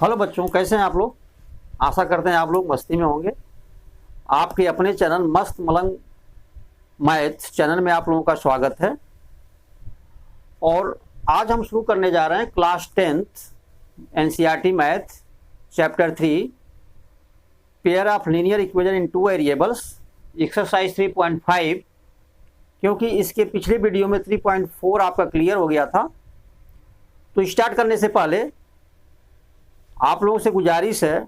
Hello बच्चों, कैसे हैं आप लोग। आशा करते हैं आप लोग मस्ती में होंगे। आपके अपने चैनल मस्त मलंग मैथ चैनल में आप लोगों का स्वागत है। और आज हम शुरू करने जा रहे हैं class 10th NCERT math chapter 3 pair of linear equation in two variables exercise 3.5। क्योंकि इसके पिछले वीडियो में 3.4 आपका क्लियर हो गया था, तो स्टार्ट करने से पहले आप लोगों से गुजारिश है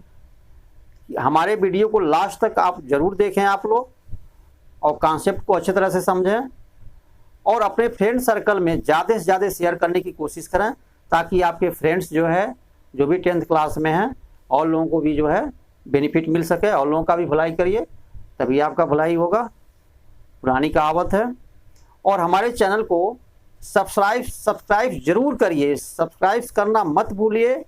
कि हमारे वीडियो को लास्ट तक आप जरूर देखें आप लोग, और कॉन्सेप्ट को अच्छी तरह से समझें और अपने फ्रेंड सर्कल में ज़्यादा से ज़्यादा शेयर करने की कोशिश करें, ताकि आपके फ्रेंड्स जो है जो भी 10th क्लास में हैं और लोगों को भी जो है बेनिफिट मिल सके, और लोगों का भी भलाई करिए, तभी आपका भलाई होगा। पुरानी कहावत है। और हमारे चैनल को सब्सक्राइब जरूर करिए, सब्सक्राइब करना मत भूलिए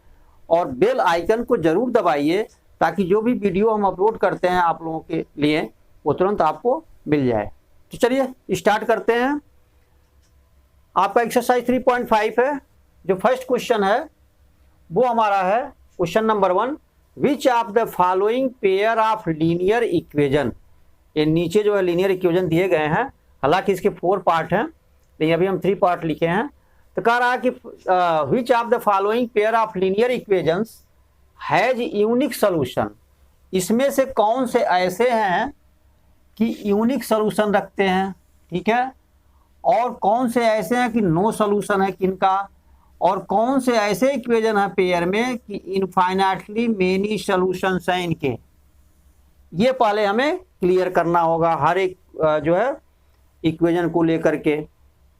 और बेल आइकन को जरूर दबाइए, ताकि जो भी वीडियो हम अपलोड करते हैं आप लोगों के लिए वो तुरंत आपको मिल जाए। तो चलिए स्टार्ट करते हैं। आपका एक्सरसाइज 3.5 है। जो फर्स्ट क्वेश्चन है वो हमारा है question number 1, which of the following pair of linear equation. ये नीचे जो है लीनियर इक्वेशन दिए गए हैं, हालांकि इसके 4 पार्ट हैं, लेकिन अभी हम 3 पार्ट लिखे हैं। तो कह रहा है कि which of the following pair of linear equations has unique solution. इसमें से कौन से ऐसे हैं कि यूनिक सोल्यूशन रखते हैं, ठीक है, और कौन से ऐसे हैं कि नो सोल्यूशन है किनका, और कौन से ऐसे इक्वेशन है पेयर में कि इनफाइनाइटली मेनी सोल्यूशंस हैं इनके। ये पहले हमें क्लियर करना होगा हर एक जो है इक्वेशन को लेकर के।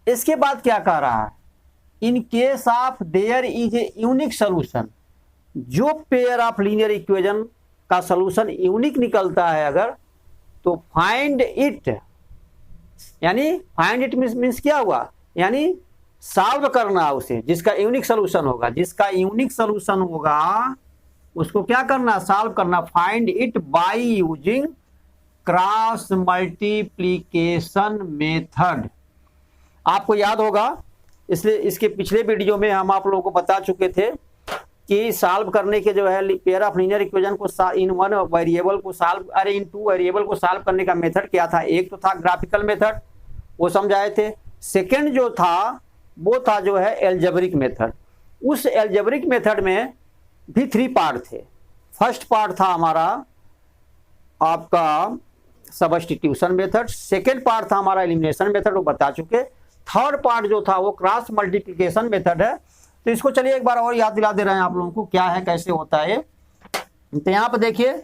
इसके बाद क्या कह रहा है, इन case of there is a unique solution. जो पेयर ऑफ लीनियर इक्वेशन का सोल्यूशन यूनिक निकलता है अगर, तो फाइंड इट, यानी फाइंड इट मीन्स क्या हुआ, यानी सॉल्व करना उसे, जिसका यूनिक सोल्यूशन होगा, जिसका यूनिक सोल्यूशन होगा उसको क्या करना, सॉल्व करना। Find it by using cross multiplication method. आपको याद होगा, इसलिए इसके पिछले वीडियो में हम आप लोगों को बता चुके थे कि सॉल्व करने के जो है पेयर ऑफ लीनियर इक्वेशन को इन वन वेरिएबल को सॉल्व, अरे इन टू वेरिएबल को सॉल्व करने का मेथड क्या था। एक तो था ग्राफिकल मेथड, वो समझाए थे। सेकंड जो था वो था जो है एल्जेब्रिक मेथड। उस एल्जेब्रिक मेथड में भी 3 पार्ट थे। फर्स्ट पार्ट था हमारा आपका सब्स्टिट्यूशन मेथड, सेकेंड पार्ट था हमारा एलिमिनेशन मेथड, वो बता चुके। थर्ड पार्ट जो था वो क्रॉस मल्टीप्लिकेशन मेथड है। तो इसको चलिए एक बार और याद दिला दे रहे हैं आप लोगों को क्या है, कैसे होता है। तो यहाँ पर देखिए,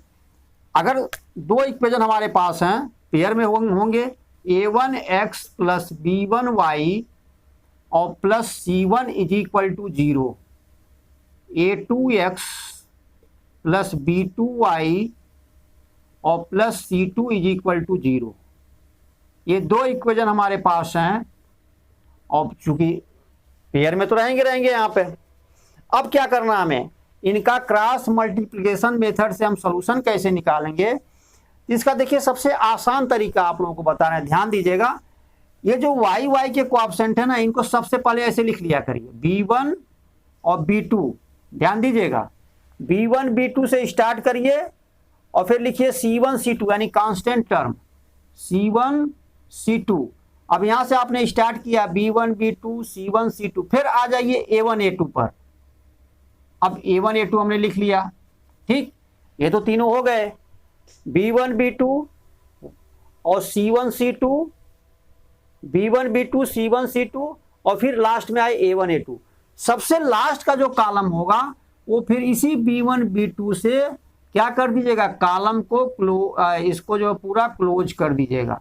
अगर 2 इक्वेशन हमारे पास हैं पेयर में होंगे, a1x प्लस b1y और plus c1 is equal to 0, a2x plus b2y और plus c2 is equal to 0। ये 2 इक्वेशन हमारे पास हैं, और चूंकि पेयर में तो रहेंगे यहाँ पे। अब क्या करना हमें, इनका क्रॉस मल्टीप्लिकेशन मेथड से हम सॉल्यूशन कैसे निकालेंगे। इसका देखिए सबसे आसान तरीका आप लोगों को बता रहे हैं, ध्यान दीजिएगा। ये जो y के कोएफिशिएंट है ना, इनको सबसे पहले ऐसे लिख लिया करिए, b1 और b2। ध्यान दीजिएगा, b1 b2 से स्टार्ट करिए और फिर लिखिए c1 c2, यानी कांस्टेंट टर्म c1 c2। अब यहां से आपने स्टार्ट किया b1 b2 c1 c2, फिर आ जाइए a1 a2 पर। अब a1 a2 हमने लिख लिया, ठीक, ये तो तीनों हो गए, b1 b2 और c1 c2, b1 b2 c1 c2, और फिर लास्ट में आए a1 a2। सबसे लास्ट का जो कॉलम होगा वो फिर इसी b1 b2 से क्या कर दीजिएगा, कॉलम को इसको जो पूरा क्लोज कर दीजिएगा।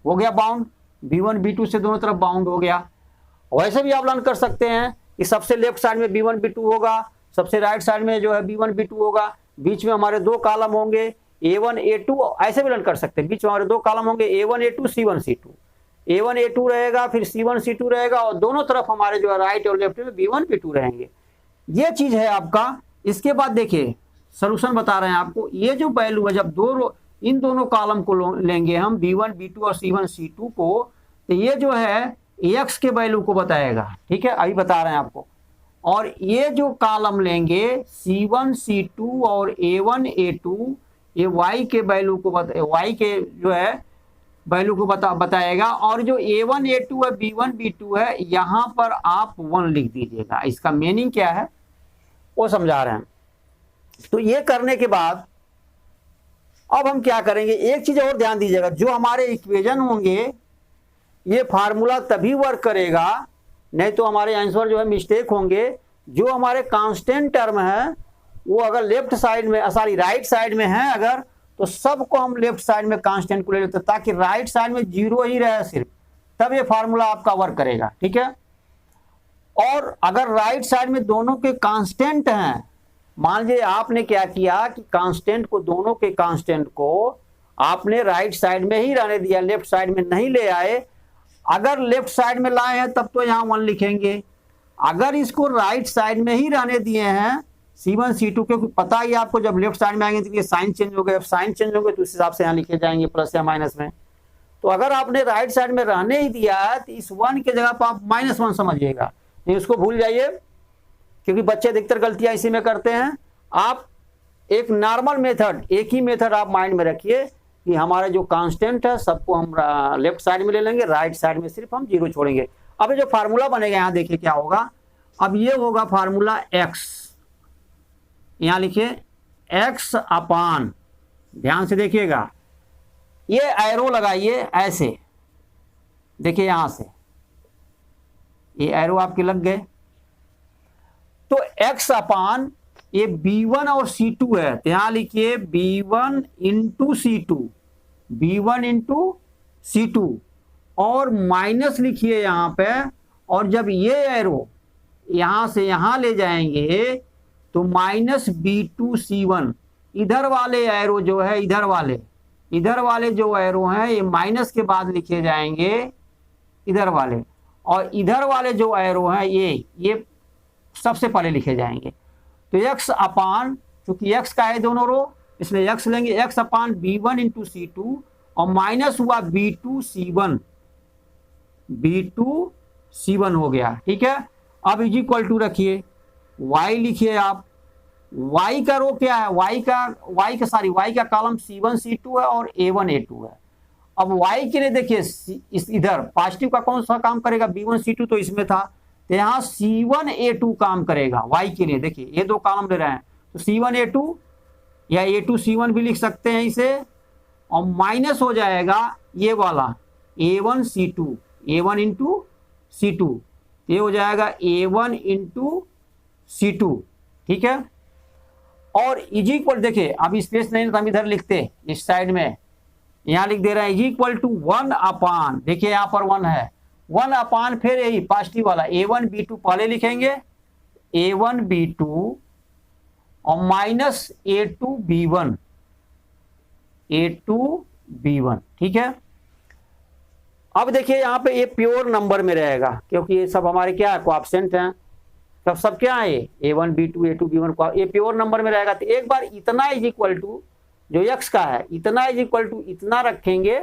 हो गया बाउंड, b1 b2 से दोनों तरफ बाउंड हो गया। वैसे भी आप लर्न कर सकते हैं कि सबसे लेफ्ट साइड में b1 b2 होगा, सबसे राइट साइड में जो है b1 b2 होगा, बीच में हमारे 2 कॉलम होंगे a1 a2। ऐसे भी लर्न कर सकते हैं, बीच में हमारे 2 कॉलम होंगे a1 a2 c1 c2, a1 a2 रहेगा, फिर c1 c2 रहेगा, और दोनों तरफ हमारे जो है राइट और लेफ्ट में b1 b2 रहेंगे। ये चीज है आपका। इसके बाद देखिए सोल्यूशन बता रहे हैं आपको, ये जो वैल्यू है, जब इन दोनों कॉलम को लेंगे हम b1 b2 और c1 c2 को, तो ये जो है x के वैल्यू को बताएगा, ठीक है, अभी बता रहे हैं आपको। और ये जो कॉलम लेंगे C1 C2 और A1 A2, ये y के वैल्यू को y के जो है वैल्यू को बताएगा। और जो A1 A2 है, B1 B2 है, यहां पर आप 1 लिख दीजिएगा। इसका मीनिंग क्या है वो समझा रहे हैं। तो ये करने के बाद अब हम क्या करेंगे, एक चीज और ध्यान दीजिएगा, जो हमारे इक्वेशन होंगे ये फार्मूला तभी वर्क करेगा, नहीं तो हमारे आंसर जो है मिस्टेक होंगे। जो हमारे कांस्टेंट टर्म है वो अगर लेफ्ट साइड में, सॉरी राइट साइड में है अगर, तो सबको हम लेफ्ट साइड में कांस्टेंट को ले लेते हैं, ताकि राइट साइड में 0 ही रहे सिर्फ, तब ये फार्मूला आपका वर्क करेगा। ठीक है। और अगर राइट साइड में दोनों के कांस्टेंट हैं, मान लीजिए आपने क्या किया कि कांस्टेंट को, दोनों के कांस्टेंट को आपने राइट साइड में ही रहने दिया, लेफ्ट साइड में नहीं ले आए। अगर लेफ्ट साइड में लाए हैं तब तो यहां 1 लिखेंगे। अगर इसको राइट साइड में ही रहने दिए हैं C1 C2, क्योंकि पता ही आपको जब लेफ्ट साइड में आएंगे तो ये साइन चेंज हो गए, साइन चेंज हो गए तो उस हिसाब से यहाँ लिखे जाएंगे प्लस या माइनस में। तो अगर आपने राइट साइड में रहने ही दिया है तो इस 1 की जगह पर आप -1 समझिएगा, नहीं उसको भूल जाइए, क्योंकि बच्चे अधिकतर गलतियां इसी में करते हैं। आप एक नॉर्मल मेथड, एक ही मेथड आप माइंड में रखिए कि हमारा जो कांस्टेंट है सबको हम लेफ्ट साइड में ले लेंगे, राइट साइड में सिर्फ हम 0 छोड़ेंगे। अब जो फार्मूला बनेगा यहाँ देखिए क्या होगा। अब ये होगा फार्मूला x, यहां लिखिए x अपान, ध्यान से देखिएगा, ये एरो लगाइए ऐसे, देखिए यहां से ये एरो आपके लग गए। तो x अपान ये B1 और C2 है, तो यहां लिखिए B1 into C2, B1 into C2, और माइनस लिखिए यहां पे। और जब ये एरो यहां से यहां ले जाएंगे तो -B2C1, इधर वाले एरो जो है, इधर वाले जो एरो हैं ये माइनस के बाद लिखे जाएंगे इधर वाले, और इधर वाले जो एरो हैं ये सबसे पहले लिखे जाएंगे। तो x अपान, क्योंकि x का है दोनों रो, इसलिए x लेंगे, x अपान B1 इंटू C2 और माइनस हुआ B2C1 हो गया। ठीक है। अब इज इक्वल टू रखिए, y लिखिए आप, y का रो क्या है, y का कॉलम C1 C2 है और A1 A2 है। अब y के लिए देखिए इस इधर पॉजिटिव का कौन सा काम करेगा, B1 C2 तो इसमें था, तो यहाँ C1 A2 काम करेगा y के लिए। देखिए ये 2 कॉलम ले रहे हैं, तो C1 A2 या A2 C1 भी लिख सकते हैं इसे, और माइनस हो जाएगा ये वाला A1 C2, A1 into C2, ये हो जाएगा A1 इंटू C2। ठीक है। और इज इक्वल, देखिए अब स्पेस नहीं तो हम इधर लिखते, इस साइड में यहां लिख दे रहे हैं इज इक्वल टू 1 अपान, देखिए यहां पर 1 है, 1 अपान फिर यही पॉजिटिव वाला A1 B2 पहले लिखेंगे, A1 B2 और माइनस A2 B1। ठीक है। अब देखिए यहाँ पे ये प्योर नंबर में रहेगा, क्योंकि ये सब हमारे क्या है, कोएफिशिएंट हैं, सब क्या है, A1 B2 A2 B1, ये प्योर नंबर में रहेगा। तो एक बार इतना इज इक्वल टू जो x का है, इतना इज इक्वल टू इतना रखेंगे,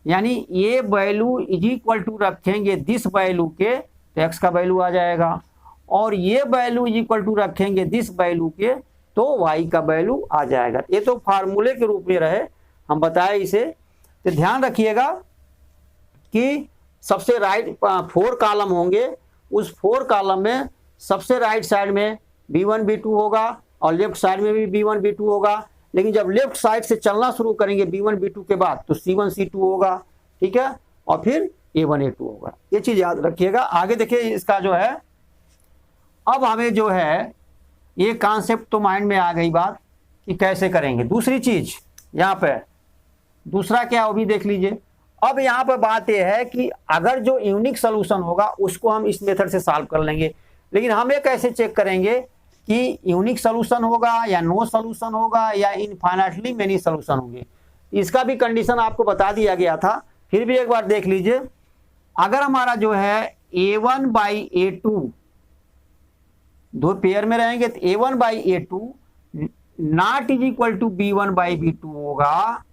यानी ये वैल्यू इज इक्वल टू रखेंगे दिस वैल्यू के, तो x का वैल्यू आ जाएगा, और ये वैल्यू इज इक्वल टू रखेंगे दिस वैल्यू के, तो y का वैल्यू आ जाएगा। ये तो फार्मूले के रूप में रहे, हम बताए इसे। तो ध्यान रखिएगा कि सबसे राइट 4 कॉलम होंगे, उस 4 कॉलम में सबसे राइट साइड में B1 B2 होगा और लेफ्ट साइड में भी B1 B2 होगा। लेकिन जब लेफ्ट साइड से चलना शुरू करेंगे B1 B2 के बाद, तो C1 C2 होगा। ठीक है। और फिर A1 A2 होगा। ये चीज याद रखिएगा। आगे देखिए इसका जो है, अब हमें जो है ये कॉन्सेप्ट तो माइंड में आ गई बात कि कैसे करेंगे। दूसरी चीज यहाँ पे, दूसरा क्या वो भी देख लीजिए। अब यहाँ पर बात यह है कि अगर जो यूनिक सोल्यूशन होगा उसको हम इस मेथड से सॉल्व कर लेंगे, लेकिन हम ये कैसे चेक करेंगे कि यूनिक सोल्यूशन होगा या नो सोल्यूशन होगा या इनफाइनाइटली मेनी सोल्यूशन होंगे। इसका भी कंडीशन आपको बता दिया गया था, फिर भी एक बार देख लीजिए। अगर हमारा जो है A1 बाई A2 दो पेयर में रहेंगे, तो A1 by A2 not is equal to B1 by B2 होगा।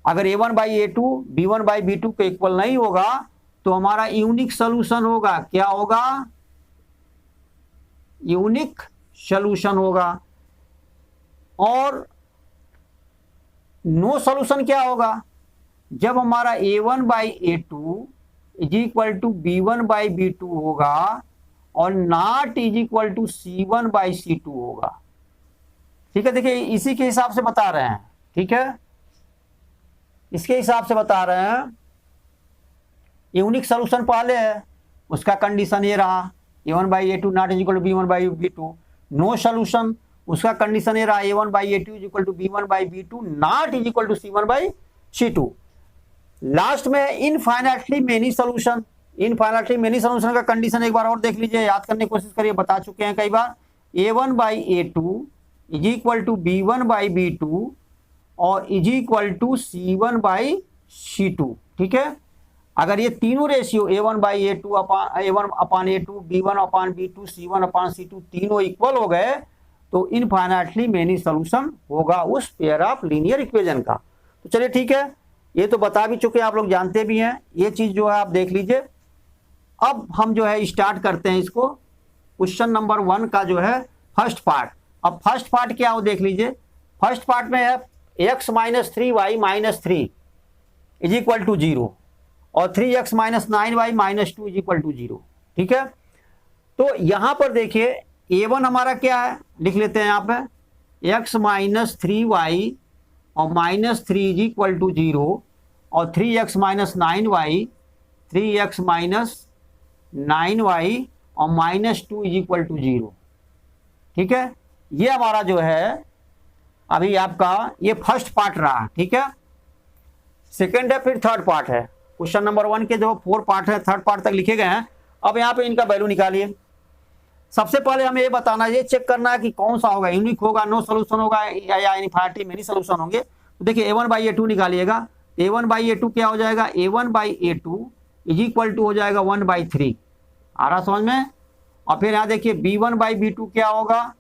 अगर A1 by A2 B1 by B2 के इक्वल नहीं होगा तो हमारा यूनिक सोल्यूशन होगा, क्या होगा, यूनिक सॉल्यूशन होगा। और नो सॉल्यूशन क्या होगा, जब हमारा a1/a2 is equal to b1/b2 होगा और not is equal to c1/c2 होगा। ठीक है, देखिए इसी के हिसाब से बता रहे हैं। ठीक है, इसके हिसाब से बता रहे हैं। यूनिक सॉल्यूशन पहले है, उसका कंडीशन ये रहा a1/a2 not is equal to b1/b2। No solution, उसका कंडीशन ये रहा a1/a2 is equal to b1/b2 not is equal to c1/c2। Last में infinitely many solution. Infinitely many solution का कंडीशन एक बार और देख लीजिए, याद करने की कोशिश करिए, बता चुके हैं कई बार। a1/a2 is equal to b1/b2 और इज इक्वल टू c1/c2। ठीक है, अगर ये तीनों ratio a1/a2 a1/a2 b1/b2 c1/c2 तीनों इक्वल हो गए तो इनफाइनाइटली मेनी सॉल्यूशन होगा उस पेयर ऑफ लीनियर इक्वेशन का। तो चलिए ठीक है, ये तो बता भी चुके हैं, आप लोग जानते भी हैं, ये चीज जो है आप देख लीजिए। अब हम जो है स्टार्ट करते हैं इसको, क्वेश्चन नंबर 1 का जो है फर्स्ट पार्ट। अब फर्स्ट पार्ट क्या हो देख लीजिए। फर्स्ट पार्ट में है x - 3y - 3 is equal to 0 और 3x - 9y - 2 is equal to 0। ठीक है, तो यहां पर देखिए a1 हमारा क्या है, लिख लेते हैं यहाँ पे x - 3y और -3 इज इक्वल टू 0 और 3x - 9y 3x - 9y और -2 इज इक्वल टू 0। ठीक है, ये हमारा जो है अभी आपका ये फर्स्ट पार्ट रहा। ठीक है, सेकेंड है, फिर थर्ड पार्ट है। क्वेश्चन नंबर 1 के जो 4 पार्ट है, थर्ड पार्ट तक लिखे गए हैं। अब यहाँ पे इनका वैल्यू निकालिए। सबसे पहले हमें ये बताना है, ये चेक करना है कि कौन सा होगा, यूनिक होगा, नो सॉल्यूशन होगा या इनफाइनाइटली मेनी सॉल्यूशन होंगे। तो देखिए a1/a2 निकालिएगा। a1/a2 क्या हो जाएगा, a1/a2 इज इक्वल टू हो जाएगा 1/3। आ रहा समझ में। और फिर यहाँ देखिए b1/b2 क्या होगा,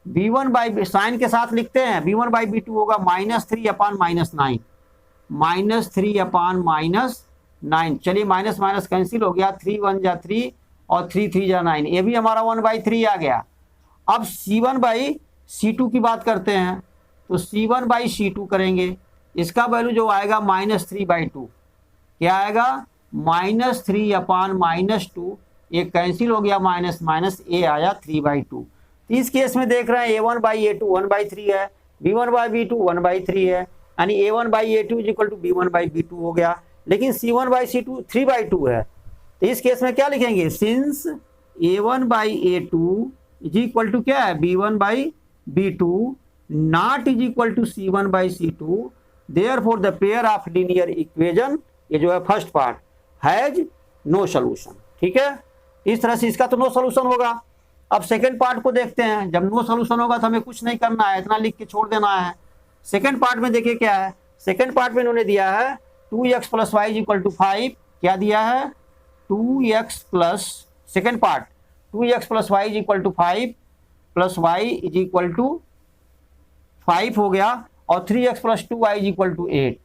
b1 साइन के साथ लिखते हैं, b1/b2 होगा -3/-9 -3/-9। चलिए माइनस माइनस कैंसिल हो गया, 3 1 जा 3 और 3 3 जा 9, ये भी हमारा 1/3 आ गया। अब c1/c2 की बात करते हैं, तो c1/c2 करेंगे, इसका वैल्यू जो आएगा -3/2। क्या आएगा, -3/-2, ये कैंसिल हो गया, माइनस माइनस ए आया 3/2। इस केस में देख रहे हैं a1/a2 1/3 है, b1/b2 1/3 है, यानी a1/a2 is equal to b1/b2 हो गया। लेकिन c1/c2 3/2 है, तो इस केस में क्या लिखेंगे, since a1/a2 is equal to क्या है, b1/b2 not is equal to c1/c2, therefore the pair of linear equation, ये जो है first part, has no solution. ठीक है, इस तरह से इसका तो नो सॉल्यूशन होगा। अब सेकंड पार्ट को देखते हैं। जब नो सॉल्यूशन होगा तो हमें कुछ नहीं करना है, इतना लिख के छोड़ देना है। सेकंड पार्ट में देखिए क्या है, सेकंड पार्ट में इन्होंने दिया है 2x + y इक्वल टू 5। क्या दिया है, 2x plus, second part 2x + y equal to 5 plus y is equal to 5 हो गया, और 3x + 2y equal to 8।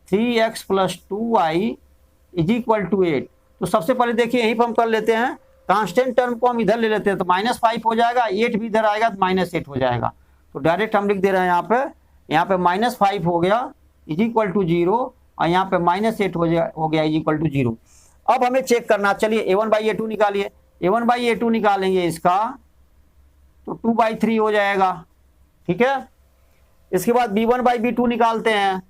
3x + 2y is equal to 8। तो सबसे पहले देखिए यहीं पर हम कर लेते हैं, कांस्टेंट टर्म को हम इधर ले लेते हैं, तो -5 हो जाएगा, 8 भी इधर आएगा तो -8 हो जाएगा। तो डायरेक्ट हम लिख दे रहे हैं यहाँ पे -5 हो गया इज इक्वल टू 0 और यहाँ पे -8 हो गया इज इक्वल टू 0। अब हमें चेक करना, चलिए a1/a2 निकालिए। a1/a2 निकालेंगे इसका तो 2/3 हो जाएगा। ठीक है, इसके बाद b1/b2 निकालते हैं,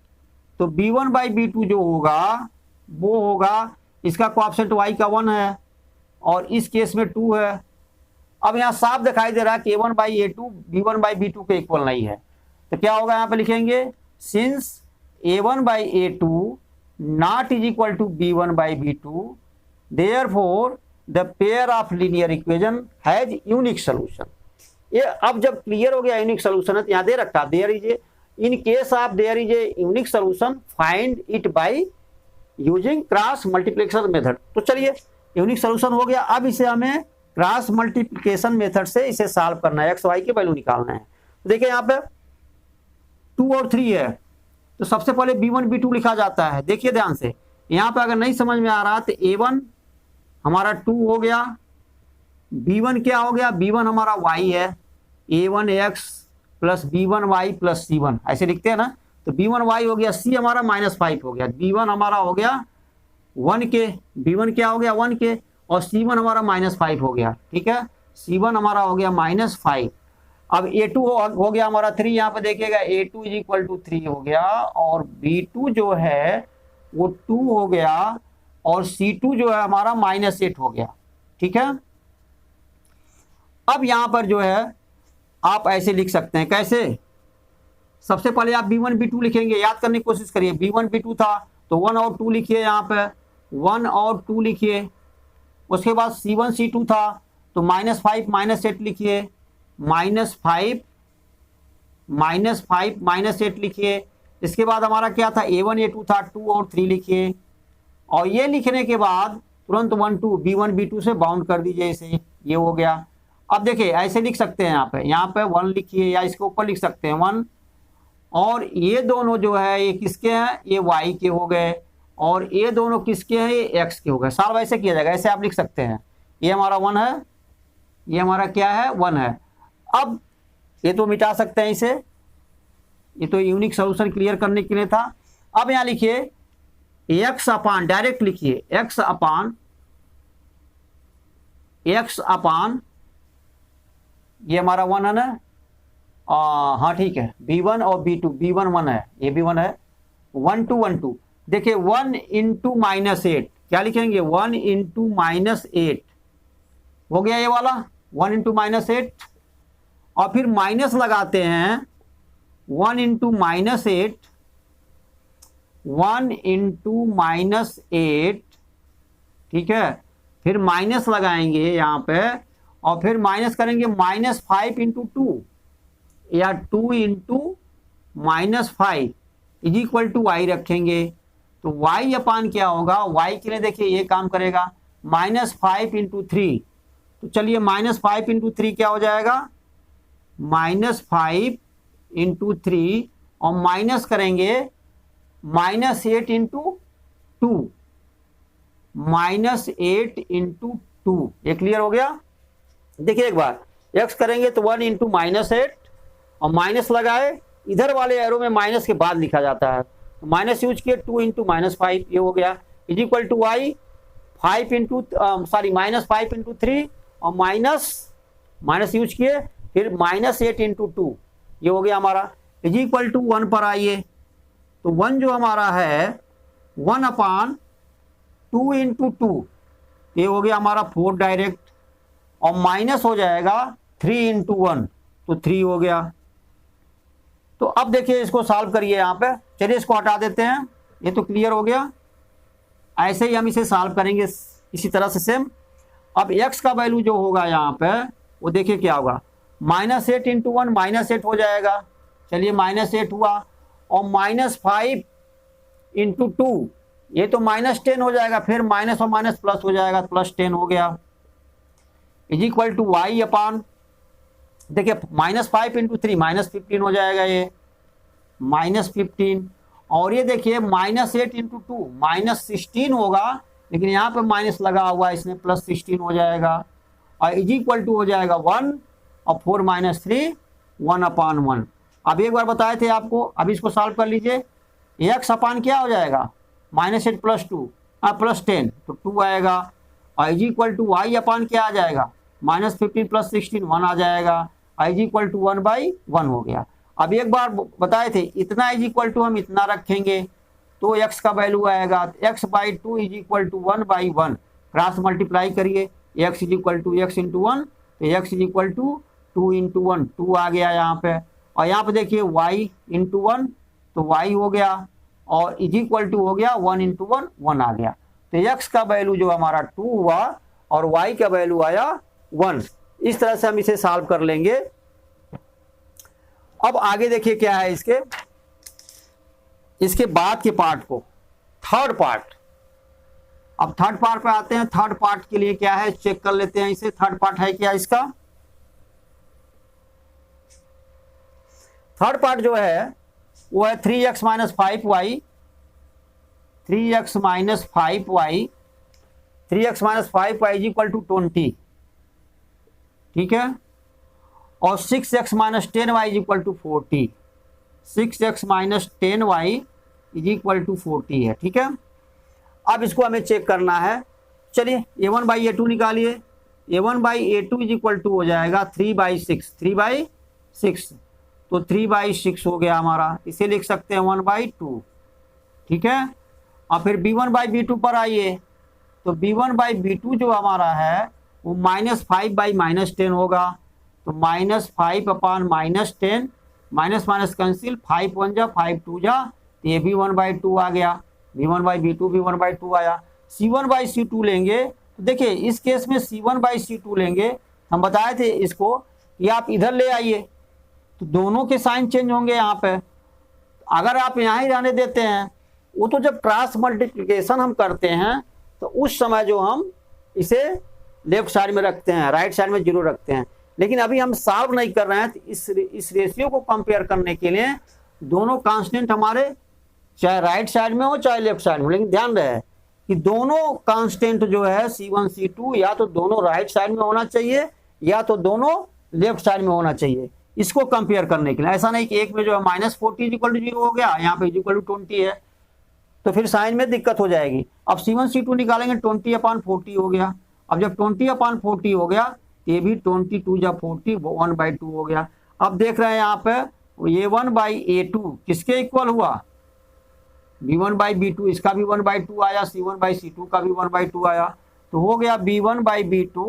तो b1/b2 जो होगा वो होगा, इसका कोएफिशिएंट y का 1 है और इस केस में 2 है। अब यहाँ साफ दिखाई दे रहा है कि a1/a2 b1/b2 के इक्वल नहीं है, तो क्या होगा, यहाँ पे लिखेंगे since a1/a2 not is equal to b1/b2, therefore the pair of linear equation has unique solution. ये अब जब क्लियर हो गया यूनिक सॉल्यूशन है, तो यहाँ दे रखा there is in case of there is a unique solution find it by using cross multiplication method. तो चलिए यूनिक सॉल्यूशन हो गया, अब इसे हमें क्रॉस मल्टीप्लिकेशन मेथड से इसे सॉल्व करना है, एक्स वाई की वैल्यू निकालना है। तो देखिए यहाँ पे 2 और 3 है, तो सबसे पहले b1 b2 लिखा जाता है। देखिए ध्यान से, यहाँ पे अगर नहीं समझ में आ रहा तो a1 हमारा 2 हो गया b1 क्या हो गया, b1 हमारा y है, a1x plus b1y plus c1 ऐसे लिखते हैं ना, तो b1y हो गया, c हमारा -5 हो गया, b1 हमारा हो गया 1 के, b1 क्या हो गया 1 के, और c1 हमारा -5 हो गया, ठीक है, c1 हमारा हो गया -5। अब a2 हो गया हमारा 3, यहाँ पे देखिएगा a2 = 3 हो गया, और b2 जो है वो 2 हो गया, और c2 जो है हमारा -8 हो गया, ठीक है। अब यहां पर जो है आप ऐसे लिख सकते हैं, कैसे, सबसे पहले आप b1 b2 लिखेंगे, याद करने की कोशिश करिए, b1 b2 था तो 1 और 2 लिखिए, यहाँ पे 1 और 2 लिखिए, उसके बाद c1 c2 था तो -5 -8 लिखिए, -5 -8 लिखिए, इसके बाद हमारा क्या था a1 a2 था, 2 और 3 लिखिए, और ये लिखने के बाद तुरंत 1 2 b1 b2 से बाउंड कर दीजिए इसे, ये हो गया। अब देखिए ऐसे लिख सकते हैं, यहाँ पे 1 लिखिए, या इसके ऊपर लिख सकते हैं 1, और ये दोनों जो है ये किसके हैं, ये y के हो गए, और ये दोनों किसके हैं, ये x के हो गए। सॉल्व ऐसे किया जाएगा, ऐसे आप लिख सकते हैं, ये हमारा 1 है, ये हमारा क्या है 1 है। अब ये तो मिटा सकते हैं इसे, ये तो यूनिक सॉल्यूशन क्लियर करने के लिए था। अब यहाँ लिखिए x अपान, डायरेक्ट लिखिए x अपान ये हमारा 1 है ना, हाँ ठीक है, b1 और b2, b1 1 है, ये भी 1 है, 1 2 1 2, देखिए 1 × -8 क्या लिखेंगे, 1 × -8 हो गया ये वाला, 1 × -8, और फिर माइनस लगाते हैं 1 × -8, 1 × -8, ठीक है, फिर माइनस लगाएंगे यहाँ पे, और फिर माइनस करेंगे -5 × 2 या 2 × -5 = y रखेंगे, तो y अपान क्या होगा, y के लिए देखिए ये काम करेगा, -5 × 3, तो चलिए -5 × 3 क्या हो जाएगा, -5 × 3, और माइनस करेंगे -8 × 2, -8 × 2, ये क्लियर हो गया। देखिए एक बार x करेंगे तो 1 × -8, और माइनस लगाए, इधर वाले एरो में माइनस के बाद लिखा जाता है, तो माइनस यूज किए 2 × -5, ये हो गया, = y 5 × 3, और माइनस यूज किए, फिर -8 × 2, ये हो गया हमारा, = 1 पर आइए, तो 1 जो हमारा है 1 अपान 2 × 2, ये हो गया हमारा 4 डायरेक्ट, और माइनस हो जाएगा 3 × 1, तो 3 हो गया। तो अब देखिए इसको सॉल्व करिए यहाँ पे, चलिए इसको हटा देते हैं, ये तो क्लियर हो गया। ऐसे ही हम इसे सॉल्व करेंगे इसी तरह से सेम। अब x का वैल्यू जो होगा यहाँ पे वो देखिए क्या होगा, -8 × 1 -8 हो जाएगा, चलिए -8 हुआ, और -5 × 2 ये तो -10 हो जाएगा, फिर माइनस और माइनस प्लस हो जाएगा, +10 हो गया, = y अपान, देखिए -5 × 3 -15 हो जाएगा, ये -15, और ये देखिए -8 × 2 -16 होगा, लेकिन यहाँ पे माइनस लगा हुआ है इसमें, +16 हो जाएगा, और = हो जाएगा 1, और 4 - 3 1/1। अब एक बार बताए थे आपको, अब इसको सॉल्व कर लीजिए, x अपान क्या हो जाएगा, -8 + 2 +10, तो 2 आएगा, और y अपान क्या आ जाएगा, -15 + 16 1 आ जाएगा, = 1/1 हो गया। अब एक बार बताए थे इतना = हम इतना रखेंगे तो x का वैल्यू आएगा, x/2 = 1/1, क्रॉस मल्टीप्लाई करिए, x = x × 1, तो x = 2 × 1, 2 आ गया यहाँ पे, और यहाँ पे देखिए y × 1, तो y हो गया, और = हो गया 1 × 1 1 आ गया, तो x का वैल्यू जो हमारा 2 हुआ, और y का वैल्यू आया 1। इस तरह से हम इसे सॉल्व कर लेंगे। अब आगे देखिए क्या है इसके बाद के पार्ट को, थर्ड पार्ट। अब थर्ड पार्ट पे आते हैं, थर्ड पार्ट के लिए क्या है चेक कर लेते हैं इसे, थर्ड पार्ट है क्या इसका। थर्ड पार्ट जो है वो है 3x - 5y, 3x - 5y, 3x - 5y = 20, ठीक है, और 6x minus 10y is equal to 40, 6x minus 10y is equal to 40 है। ठीक है, अब इसको हमें चेक करना है। चलिए a1 बाई ए टू निकालिए, a1 by A two is equal to हो जाएगा 3/6, 3/6, तो 3/6 हो गया हमारा, इसे लिख सकते हैं 1/2। ठीक है, और फिर b1 बाई बी टू पर आइए, तो b1 बाई बी टू जो हमारा है वो -5/-10 होगा, तो -5 अपान -10, माइनस माइनस कैंसिल, 5 1 जा 5 2 जा, तो ये भी 1/2 आ गया, b1 बाई बी टू भी 1/2 आया। c1/c2 लेंगे, तो देखिए इस केस में c1/c2 लेंगे, हम बताए थे इसको कि आप इधर ले आइए तो दोनों के साइन चेंज होंगे यहाँ पे। अगर आप यहाँ ही रहने देते हैं, वो तो जब क्रॉस मल्टीप्लिकेशन हम करते हैं तो उस समय जो हम इसे लेफ्ट साइड में रखते हैं, राइट साइड में 0 रखते हैं, लेकिन अभी हम सॉल्व नहीं कर रहे हैं, तो इस रेशियो को कंपेयर करने के लिए दोनों कांस्टेंट हमारे चाहे राइट साइड में हो चाहे लेफ्ट साइड में, लेकिन ध्यान रहे कि दोनों कांस्टेंट जो है c1 c2 या तो दोनों राइट साइड में होना चाहिए या तो दोनों लेफ्ट साइड में होना चाहिए, इसको कंपेयर करने के लिए। ऐसा नहीं कि एक में जो है -40 इज इक्वल टू 0 हो गया, यहाँ पे इज इक्वल टू 20 है, तो फिर साइन में दिक्कत हो जाएगी। अब c1 c2 निकालेंगे, 20/40 हो गया। अब जब 20/40 हो गया, ये भी 22 जब 40 1/2 हो गया। अब देख रहे हैं यहाँ पे a1 बाई a2 किसके इक्वल हुआ, b1 बाई b2, इसका भी 1/2 आया, c1 बाई c2 का भी 1/2 आया, तो हो गया b1 by b2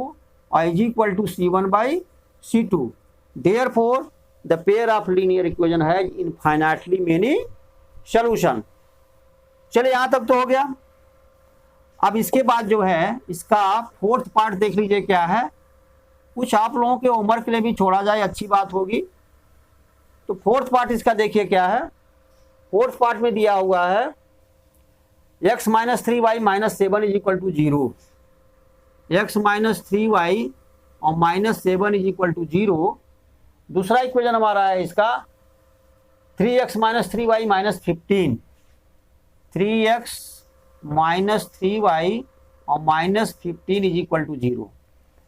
is equal to c1 by c2। Therefore, the pair of linear equation has infinitely many solution। चलिए यहाँ तक तो हो गया। अब इसके बाद जो है इसका फोर्थ पार्ट देख लीजिए क्या है, कुछ आप लोगों के होमवर्क के लिए भी छोड़ा जाए, अच्छी बात होगी। तो फोर्थ पार्ट इसका देखिए क्या है। फोर्थ पार्ट में दिया हुआ है x minus 3y minus 7 is equal to 0, x minus 3y और -7 इज इक्वल टू 0। दूसरा इक्वेशन हमारा है इसका 3x minus 3y minus 15, 3x minus 3y और -15 इज इक्वल टू 0।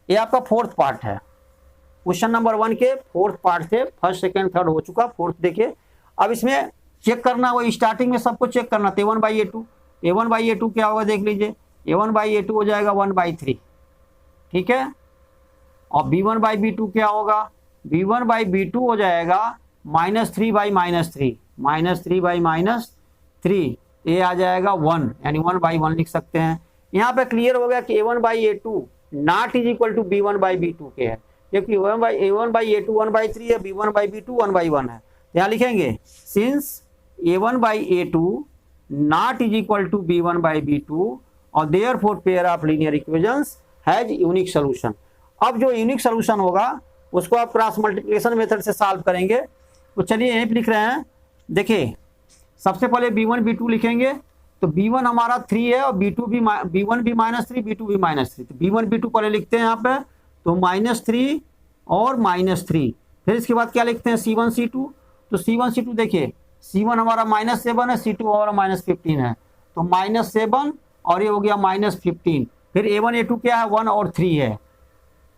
ये आपका फोर्थ पार्ट है। क्वेश्चन नंबर 1 के फोर्थ पार्ट से फर्स्ट सेकेंड थर्ड हो चुका, फोर्थ देखिए। अब इसमें चेक करना, वो स्टार्टिंग में सबको चेक करना, a1 by a2, a1 by a2 क्या होगा देख लीजिए, a1 बाई a2 हो जाएगा 1/3, ठीक है, और b1 बाई b2 क्या होगा, b1 बाई b2 हो जाएगा -3 बाई -3, -3 बाई -3, ये आ जाएगा 1, यानी 1/1 लिख सकते हैं। यहाँ पे क्लियर हो गया कि a1 by a2 not is equal to b1 by b2 के है, क्योंकि a1 बाई a2 1/3 है, b1 बाई b2 1/1 है। यहाँ लिखेंगे since a1 by a2 not is equal to b1 by b2 और therefore pair of linear equations has unique solution. अब जो यूनिक सोल्यूशन होगा उसको आप क्रॉस मल्टीप्लिकेशन मेथड से सॉल्व करेंगे। तो चलिए यहीं पे लिख रहे हैं, देखिए सबसे पहले b1 b2 लिखेंगे, तो b1 हमारा 3 है और b1 भी -3, b2 भी -3, तो b1 b2 पहले लिखते हैं यहाँ पे, तो -3 और -3। फिर इसके बाद क्या लिखते हैं c1 c2, तो c1 c2 देखिए c1 हमारा -7 है, c2 हमारा -15 है, तो -7 और ये हो गया -15। फिर a1 a2 क्या है 1 और 3 है,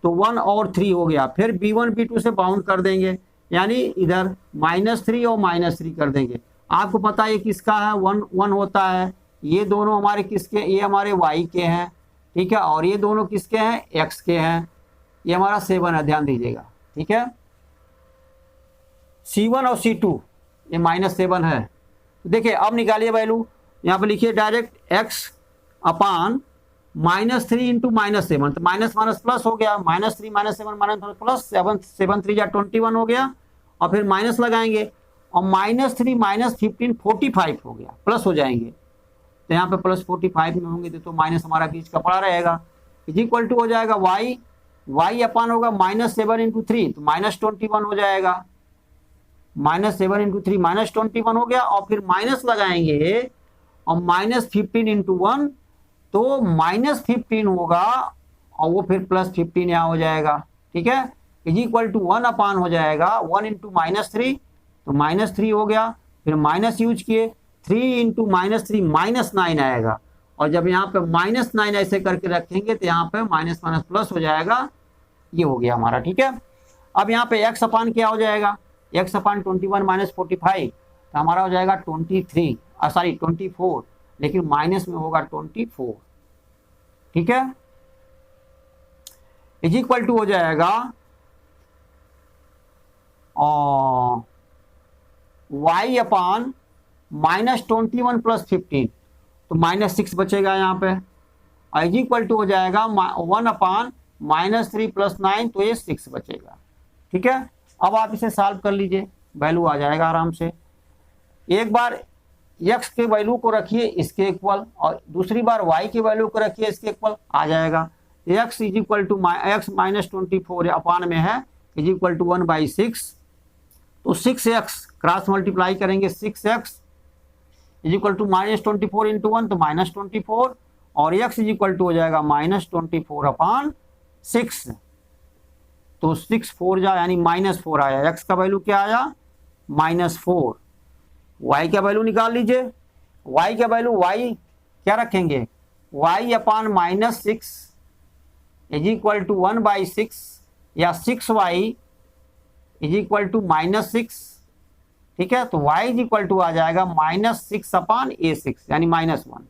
तो 1 और 3 हो गया। फिर b1 b2 से बाउंड कर देंगे, यानी इधर -3 और -3 कर देंगे। आपको पता है किसका है 1 1 होता है, ये दोनों हमारे किसके, ये हमारे y के हैं, ठीक है, और ये दोनों किसके हैं x के हैं, ये हमारा 7 है, ध्यान दीजिएगा, ठीक है। c1 और c2 ये -7 है, तो देखिए अब निकालिए वैल्यू, यहाँ पे लिखिए डायरेक्ट x अपान -3 इंटू -7, तो माइनस माइनस प्लस हो गया, -3 -7 प्लस 7 3 जा 21 हो गया, और फिर माइनस लगाएंगे, और -3 -15 45 हो गया, प्लस हो जाएंगे, तो यहाँ पे प्लस 45 में होंगे तो माइनस हमारा बीच का पड़ा रहेगा, इज इक्वल टू हो जाएगा y अपान होगा -7 इंटू 3, तो -21 हो जाएगा, -7 इंटू 3 -21 हो गया, और फिर माइनस लगाएंगे और -15 इंटू 1, तो -15 होगा और वो फिर +15 यहाँ हो जाएगा, ठीक है, इज इक्वल टू 1 अपान हो जाएगा 1 इंटू -3, तो -3 हो गया, फिर माइनस यूज किए, 3 इंटू -3 -9 आएगा, और जब यहाँ पे -9 ऐसे करके रखेंगे तो यहाँ पे माइनस माइनस प्लस हो जाएगा, ये हो गया हमारा, ठीक है। अब यहाँ पे x अपान क्या हो जाएगा, x अपान 21 माइनस 45, तो हमारा हो जाएगा 23 सॉरी 24, लेकिन माइनस में होगा 24, ठीक है। इज इक्वल टू हो जाएगा और y अपान -21 प्लस 15, तो -6 बचेगा यहाँ पे, इज इक्वल टू हो जाएगा 1 अपान -3 प्लस 9, तो ये 6 बचेगा, ठीक है। अब आप इसे सॉल्व कर लीजिए, वैल्यू आ जाएगा आराम से। एक बार x के वैल्यू को रखिए इसके इक्वल, और दूसरी बार y के वैल्यू को रखिए इसके इक्वल, आ जाएगा। x is equal to x minus 24 upon में है इज इक्वल टू 1/6, तो 6x क्रॉस मल्टीप्लाई करेंगे, 6x is equal to -24 into 1, तो -24, और x इज इक्वल टू हो जाएगा -24 अपान 6, तो 6 4 जा यानी -4 आया। x का वैल्यू क्या आया, -4। y का वैल्यू निकाल लीजिए, y का वैल्यू y क्या रखेंगे, y upon -6 is equal to 1/6, या 6y इज इक्वल टू -6, ठीक है। तो y इज इक्वल टू आ जाएगा -6 अपान a6 यानी -1,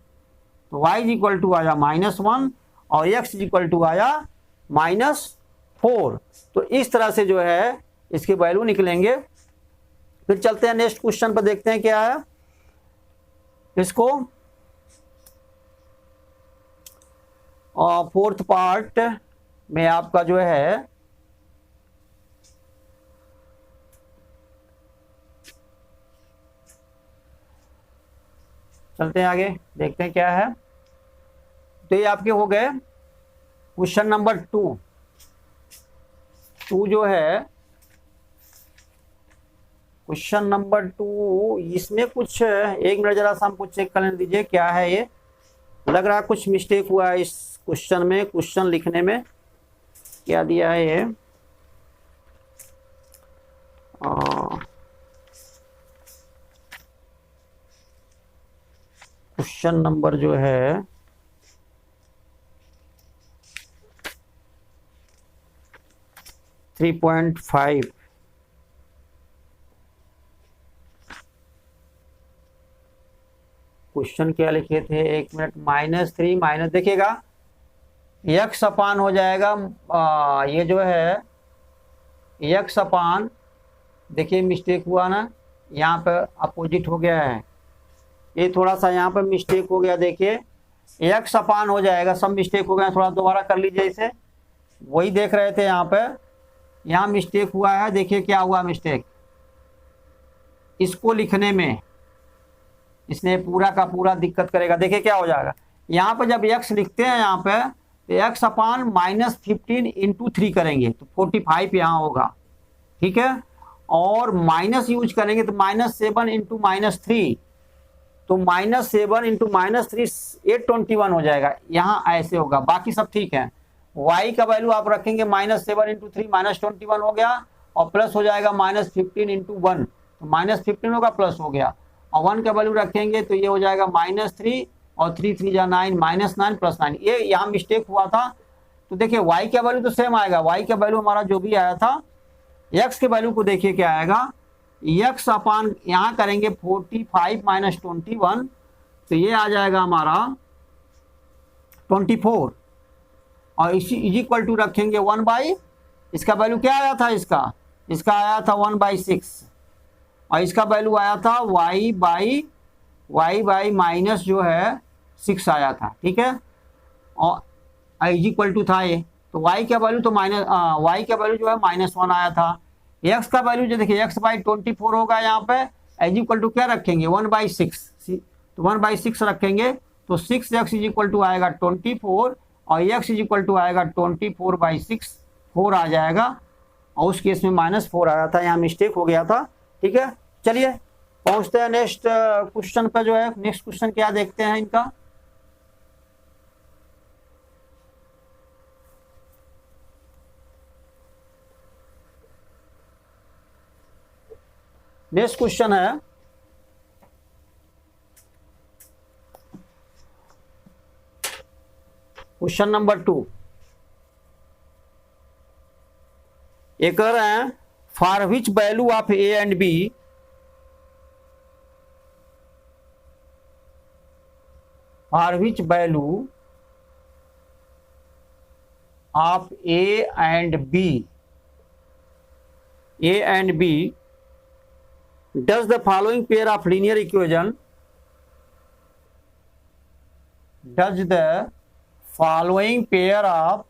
तो y इज इक्वल टू आया -1 और x इज इक्वल टू आया -4। तो इस तरह से जो है इसके वैल्यू निकलेंगे। फिर चलते हैं नेक्स्ट क्वेश्चन पर, देखते हैं क्या है इसको। और फोर्थ पार्ट में आपका जो है चलते हैं आगे, देखते हैं क्या है। तो ये आपके हो गए क्वेश्चन नंबर 2 जो है क्वेश्चन नंबर 2, इसमें कुछ एक मिनट जरा सा हमको चेक कर दीजिए क्या है ये। लग रहा है कुछ मिस्टेक हुआ है इस क्वेश्चन में, क्वेश्चन लिखने में। क्या दिया है ये, क्वेश्चन नंबर जो है 3.5, क्वेश्चन क्या लिखे थे, एक मिनट, -3 माइनस देखिएगा x अपान हो जाएगा ये जो है x अपान, देखिए मिस्टेक हुआ ना, यहाँ पे अपोजिट हो गया है, ये थोड़ा सा यहाँ पे मिस्टेक हो गया। देखिए x अपान हो जाएगा, सब मिस्टेक हो गया, थोड़ा दोबारा कर लीजिए इसे, वही देख रहे थे यहाँ पे, यहाँ मिस्टेक हुआ है। देखिए क्या हुआ मिस्टेक, इसको लिखने में इसने पूरा का पूरा दिक्कत करेगा। देखिए क्या हो जाएगा, यहाँ पे जब x लिखते हैं यहाँ पे, तो x अपान -15 इंटू 3 करेंगे तो 45 यहाँ होगा, ठीक है। और माइनस यूज करेंगे तो -7 इंटू -3, तो -7 इंटू -3 821 हो जाएगा, यहाँ ऐसे होगा। बाकी सब ठीक है। y का वैल्यू आप रखेंगे -7 इंटू 3 -21 हो गया, और प्लस हो जाएगा -15 इंटू 1, तो -15 होगा प्लस हो गया, और 1 का वैल्यू रखेंगे तो ये हो जाएगा -3 और 3 3 जा 9 -9 प्लस 9, ये यहाँ मिस्टेक हुआ था। तो देखिए y का वैल्यू तो सेम आएगा, y का वैल्यू हमारा जो भी आया था, x के वैल्यू को देखिए क्या आएगा, x अपान यहाँ करेंगे 45 माइनस 21, तो ये आ जाएगा हमारा 24, और इसी इज इक्वल टू रखेंगे 1/, इसका वैल्यू क्या आया था, इसका आया था 1/6, और इसका वैल्यू आया था y बाई माइनस जो है 6 आया था, ठीक है। और इज इक्वल टू था ये, तो y का वैल्यू तो y का वैल्यू जो है -1 आया था। x का वैल्यू जो देखिए x/24 होगा, यहाँ पे इज इक्वल टू क्या रखेंगे 1/6, तो 1/6 रखेंगे तो 6x इज इक्वल टू आएगा 24, और x इज इक्वल टू आएगा 24/6, 4 आ जाएगा, और उस केस में -4 आया था, यहाँ मिस्टेक हो गया था, ठीक है। चलिए पहुंचते हैं नेक्स्ट क्वेश्चन पर जो है। नेक्स्ट क्वेश्चन क्या देखते हैं इनका, नेक्स्ट क्वेश्चन है क्वेश्चन नंबर 2। ये कह रहे हैं for which value of A and B for which value of A and B does the following pair of linear equation does the following pair of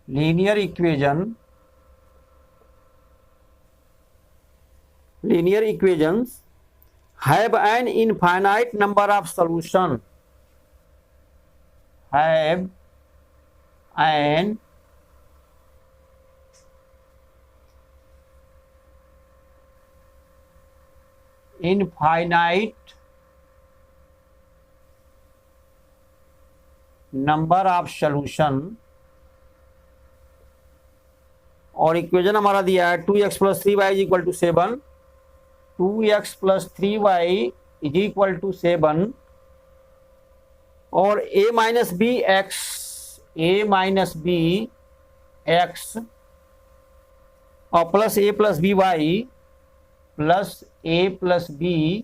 linear equations have an infinite number of solution have an infinite number of solution और equation हमारा दिया है 2x plus 3y is equal to 7, 2x plus 3y is equal to 7 और a minus B X और plus a plus B Y plus a plus B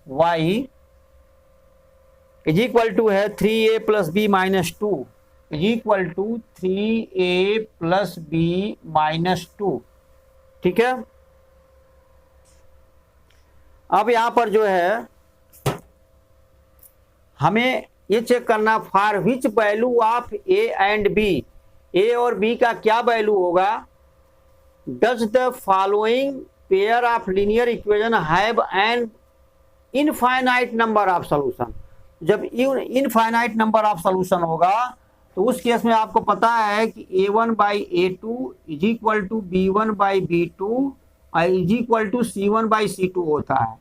Y is equal to है 3a plus B minus 2 is equal to 3a plus B minus 2। ठीक है, अब यहां पर जो है हमें ये चेक करना for which value of A and B, A और बी का क्या वैल्यू होगा। Does the following pair of linear equation have an infinite number of solution. जब इनफाइनाइट नंबर ऑफ सॉल्यूशन होगा तो उस केस में आपको पता है कि a1 by A two is equal to b1 by b2 is equal to c1 by c2 होता है।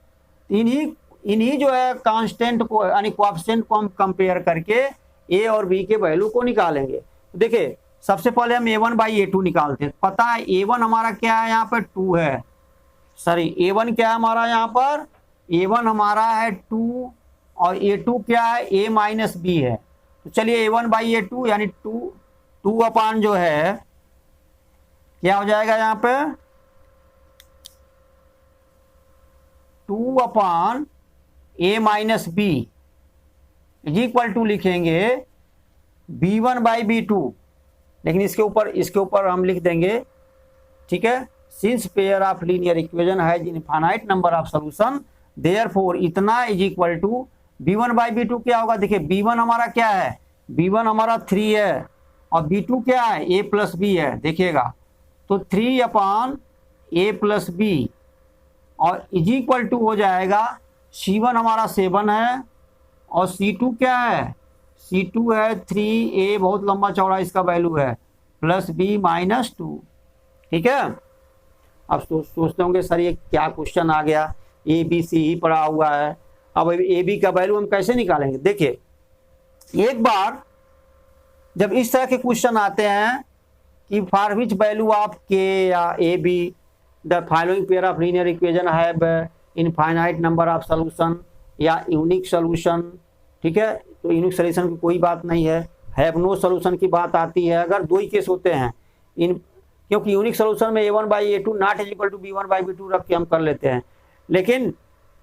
इन्हीं जो है कांस्टेंट को यानी कोएफिशिएंट को हम कंपेयर करके ए और बी के वैल्यू को निकालेंगे। देखिए सबसे पहले हम a1 बाई ए2 निकालते हैं। पता है a1 हमारा क्या है, यहाँ पर 2 है, सॉरी a1 क्या है हमारा, यहाँ पर a1 हमारा है 2 और a2 क्या है, a माइनस बी है। तो चलिए a1 बाई ए2 यानी 2 अपान जो है क्या हो जाएगा, यहाँ पे 2 upon a minus B is equal to लिखेंगे b1 बाई b2, लेकिन इसके ऊपर हम लिख देंगे, ठीक है, since pair of linear equation has infinite number of solution therefore इतना is equal to b1 by b2 क्या होगा। देखिए b1 हमारा क्या है, b1 हमारा 3 है और b2 क्या है, a प्लस बी है। देखिएगा तो 3 अपान a प्लस बी और इज इक्वल टू हो जाएगा c1 हमारा 7 है और c2 क्या है, c2 है 3a, बहुत लंबा चौड़ा इसका वैल्यू है, प्लस b माइनस 2। ठीक है, अब सोचते होंगे सर ये क्या क्वेश्चन आ गया, ए बी सी ही पड़ा हुआ है, अब ए बी का वैल्यू हम कैसे निकालेंगे। देखिए एक बार जब इस तरह के क्वेश्चन आते हैं कि फॉर विच वैल्यू ऑफ के या A B the following pair of linear equation have infinite number of solution या यूनिक सॉल्यूशन, ठीक है, तो यूनिक सॉल्यूशन की कोई बात नहीं है, हैव नो सॉल्यूशन की बात आती है अगर दो ही केस होते हैं क्योंकि यूनिक सॉल्यूशन में a1 by A two not is equal to b1 by b2 रख के हम कर लेते हैं। लेकिन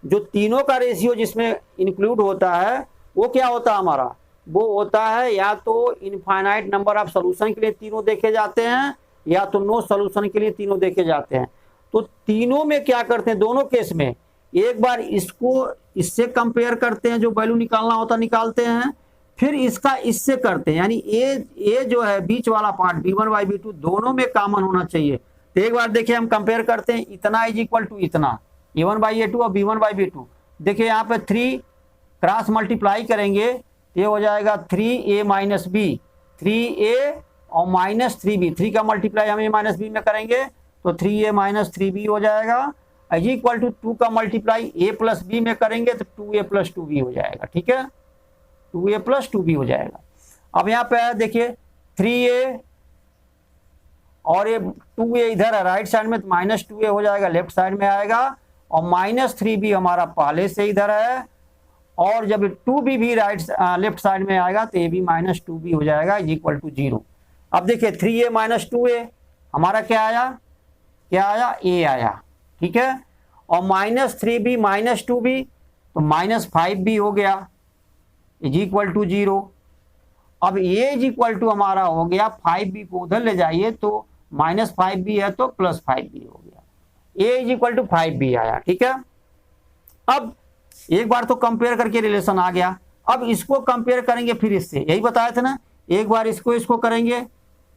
जो तीनों का रेशियो जिसमें इंक्लूड होता है वो क्या होता है हमारा, वो होता है या तो इनफाइनाइट नंबर ऑफ सॉल्यूशन के लिए तीनों देखे जाते हैं या तो नो सॉल्यूशन के लिए तीनों देखे जाते हैं। तो तीनों में क्या करते हैं, दोनों केस में एक बार इसको इससे कंपेयर करते हैं, जो वैल्यू निकालना होता निकालते हैं, फिर इसका इससे करते हैं, यानी ए जो है बीच वाला पार्ट b1 बाई b2 दोनों में कॉमन होना चाहिए। तो एक बार देखिए हम कंपेयर करते हैं, इतना इज इक्वल टू इतना, a1 बाई ए2 और b1 बाई b2। देखिए यहाँ पे 3 क्रॉस मल्टीप्लाई करेंगे तो ये हो जाएगा 3a माइनस बी, 3a और माइनस 3b, 3 का मल्टीप्लाई हम a माइनस बी में करेंगे तो 3a माइनस 3b हो जाएगा, इज इक्वल टू 2 का मल्टीप्लाई a प्लस बी में करेंगे तो 2a प्लस 2b हो जाएगा। ठीक है, 2a प्लस 2b हो जाएगा। अब यहाँ पे देखिए 3a और ये 2a इधर है राइट साइड में तो माइनस 2a हो जाएगा, लेफ्ट साइड में आएगा और -3b हमारा पहले से इधर है, और जब 2b भी लेफ्ट साइड में आएगा तो ये भी -2b हो जाएगा इज इक्वल टू 0। अब देखिए 3a - 2a हमारा क्या आया, a आया, ठीक है। और -3b - 2b तो -5b हो गया इज इक्वल टू 0। अब a इज इक्वल टू हमारा हो गया 5b को उधर ले जाइए तो -5b है तो +5b हो गया, a is equal to 5b आया, ठीक है। अब एक बार तो कंपेयर करके रिलेशन आ गया, अब इसको कंपेयर करेंगे फिर इससे, यही बताया था ना, एक बार इसको करेंगे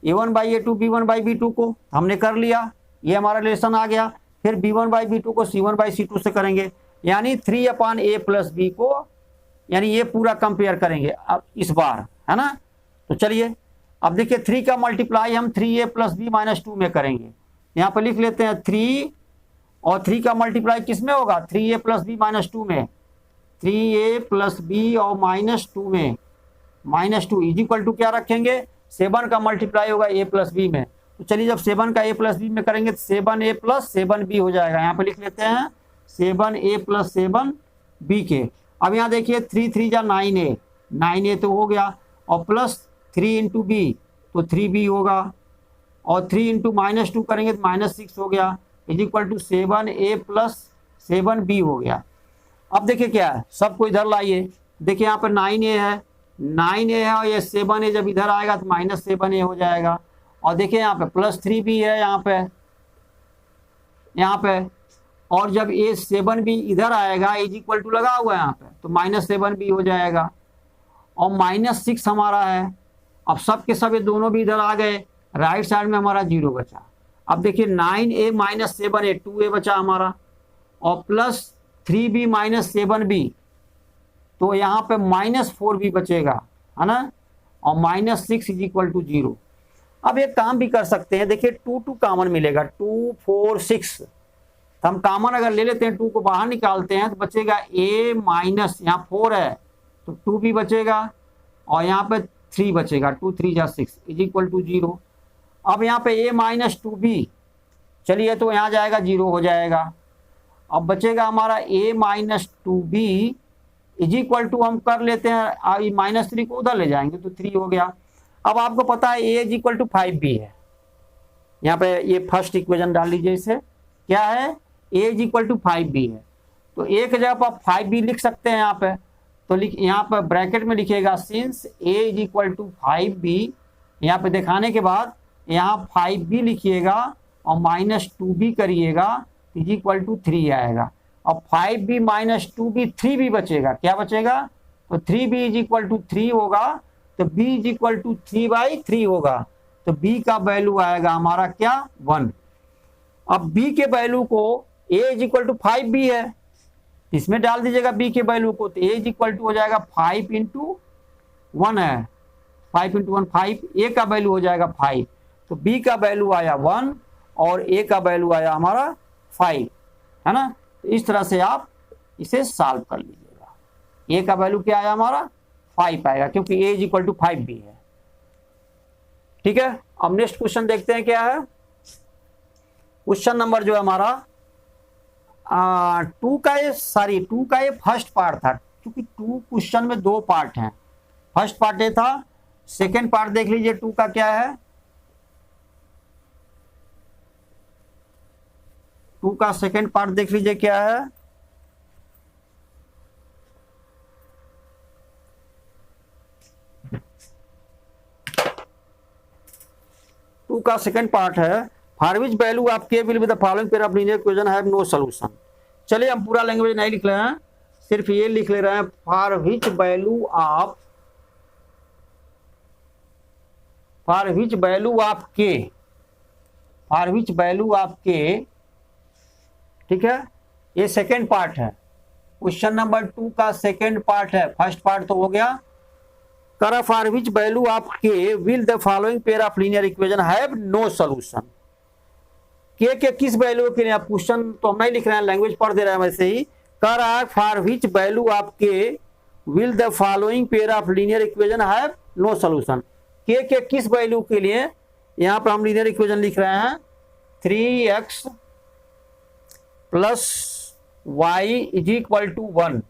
a1/a2 b1/b2 को हमने कर लिया, ये हमारा रिलेशन आ गया। फिर b1/b2 को c1/c2 से करेंगे, यानी 3/a + b को, यानी ये पूरा कंपेयर करेंगे अब इस बार, है ना। तो चलिए अब देखिए 3 का मल्टीप्लाई हम 3a + b - 2 में करेंगे, यहाँ पर लिख लेते हैं 3, और 3 का मल्टीप्लाई किस में होगा, 3a + b - 2 में, 3a + b और -2 में, -2 इज इक्वल टू क्या रखेंगे, 7 का मल्टीप्लाई होगा a + b में। तो चलिए जब 7 का a + b में करेंगे तो 7a + 7b हो जाएगा, यहाँ पे लिख लेते हैं 7a + 7b के। अब यहाँ देखिए 3 3 जा 9a, 9a तो हो गया, और +3 × b तो 3b होगा, और 3 × -2 करेंगे तो -6 हो गया is equal to 7a + 7b हो गया। अब देखिए क्या है, सबको इधर लाइए, देखिए यहाँ पर 9a है, 9a है, और ये 7a जब इधर आएगा तो -7a हो जाएगा, और देखिए यहाँ पे +3b है यहाँ पे, और जब ये 7b इधर आएगा इज इक्वल टू लगा हुआ है यहाँ पे तो -7b हो जाएगा, और -6 हमारा है। अब सब के सब ये दोनों भी इधर आ गए, राइट साइड में हमारा 0 बचा। अब देखिए 9a - 7a 2a बचा हमारा, और +3b - 7b तो यहाँ पे -4b बचेगा, है ना, और -6 इज इक्वल टू 0। अब एक काम भी कर सकते हैं, देखिए 2 कॉमन मिलेगा, 2 4 6, तो हम कॉमन अगर ले लेते हैं 2 को बाहर निकालते हैं तो बचेगा a माइनस, यहाँ 4 है तो 2b बचेगा, और यहाँ पे 3 बचेगा, 2 3 जा 6 इज इक्वल टू 0। अब यहाँ पे a - 2b, चलिए तो यहाँ जाएगा 0 हो जाएगा। अब बचेगा हमारा a - 2b is equal to, हम कर लेते हैं -3 को उधर ले जाएंगे तो 3 हो गया। अब आपको पता है a is equal to 5b है, यहाँ पे ये फर्स्ट इक्वेशन डाल लीजिए, इसे क्या है, a is equal to 5b है, तो एक जगह पर आप 5b लिख सकते हैं यहाँ पे, तो यहाँ पर ब्रैकेट में लिखिएगा since a is equal to 5b, यहाँ पे दिखाने के बाद यहाँ 5b लिखिएगा और -2b करिएगा इज इक्वल टू 3 आएगा। अब 5b - 2b 3b बचेगा, क्या बचेगा, तो 3b इज इक्वल टू 3 होगा, तो b इज इक्वल टू 3/3 होगा, तो b का वैल्यू आएगा हमारा क्या, 1। अब b के वैल्यू को a is equal to 5b है, इसमें डाल दीजिएगा b के वैल्यू को, तो a इज इक्वल टू हो जाएगा 5 × 1 है, 5 × 1 5, a का वैल्यू हो जाएगा 5, तो b का वैल्यू आया 1 और a का वैल्यू आया हमारा 5, है ना। तो इस तरह से आप इसे सॉल्व कर लीजिएगा, a का वैल्यू क्या आया हमारा 5 आएगा, क्योंकि a is equal to 5b है, ठीक है। अब नेक्स्ट क्वेश्चन देखते हैं क्या है। क्वेश्चन नंबर जो है हमारा 2 का ये फर्स्ट पार्ट था, क्योंकि 2 क्वेश्चन में 2 पार्ट हैं, फर्स्ट पार्ट ये था, सेकेंड पार्ट देख लीजिए 2 का क्या है। 2 का सेकेंड पार्ट देख लीजिए क्या है। टू का सेकेंड पार्ट है, for which value of k will be the following pair of linear equation have no solution. चलिए हम पूरा लैंग्वेज नहीं लिख रहे हैं, सिर्फ ये लिख ले रहे हैं, for which value of k, ठीक है, ये सेकेंड पार्ट है, क्वेश्चन नंबर 2 का सेकेंड पार्ट है, फर्स्ट पार्ट तो हो गया। करा for which value of k will the following pair of linear equation have no solution. k के किस वैल्यू के लिए, आप क्वेश्चन तो हम नहीं लिख रहे हैं, लैंग्वेज पढ़ दे रहे हैं वैसे ही। कर आर for which value of k will the following pair of linear equation have no solution. k के किस वैल्यू के लिए, यहाँ पर हम लीनियर इक्वेशन लिख रहे हैं 3x + y is equal to 1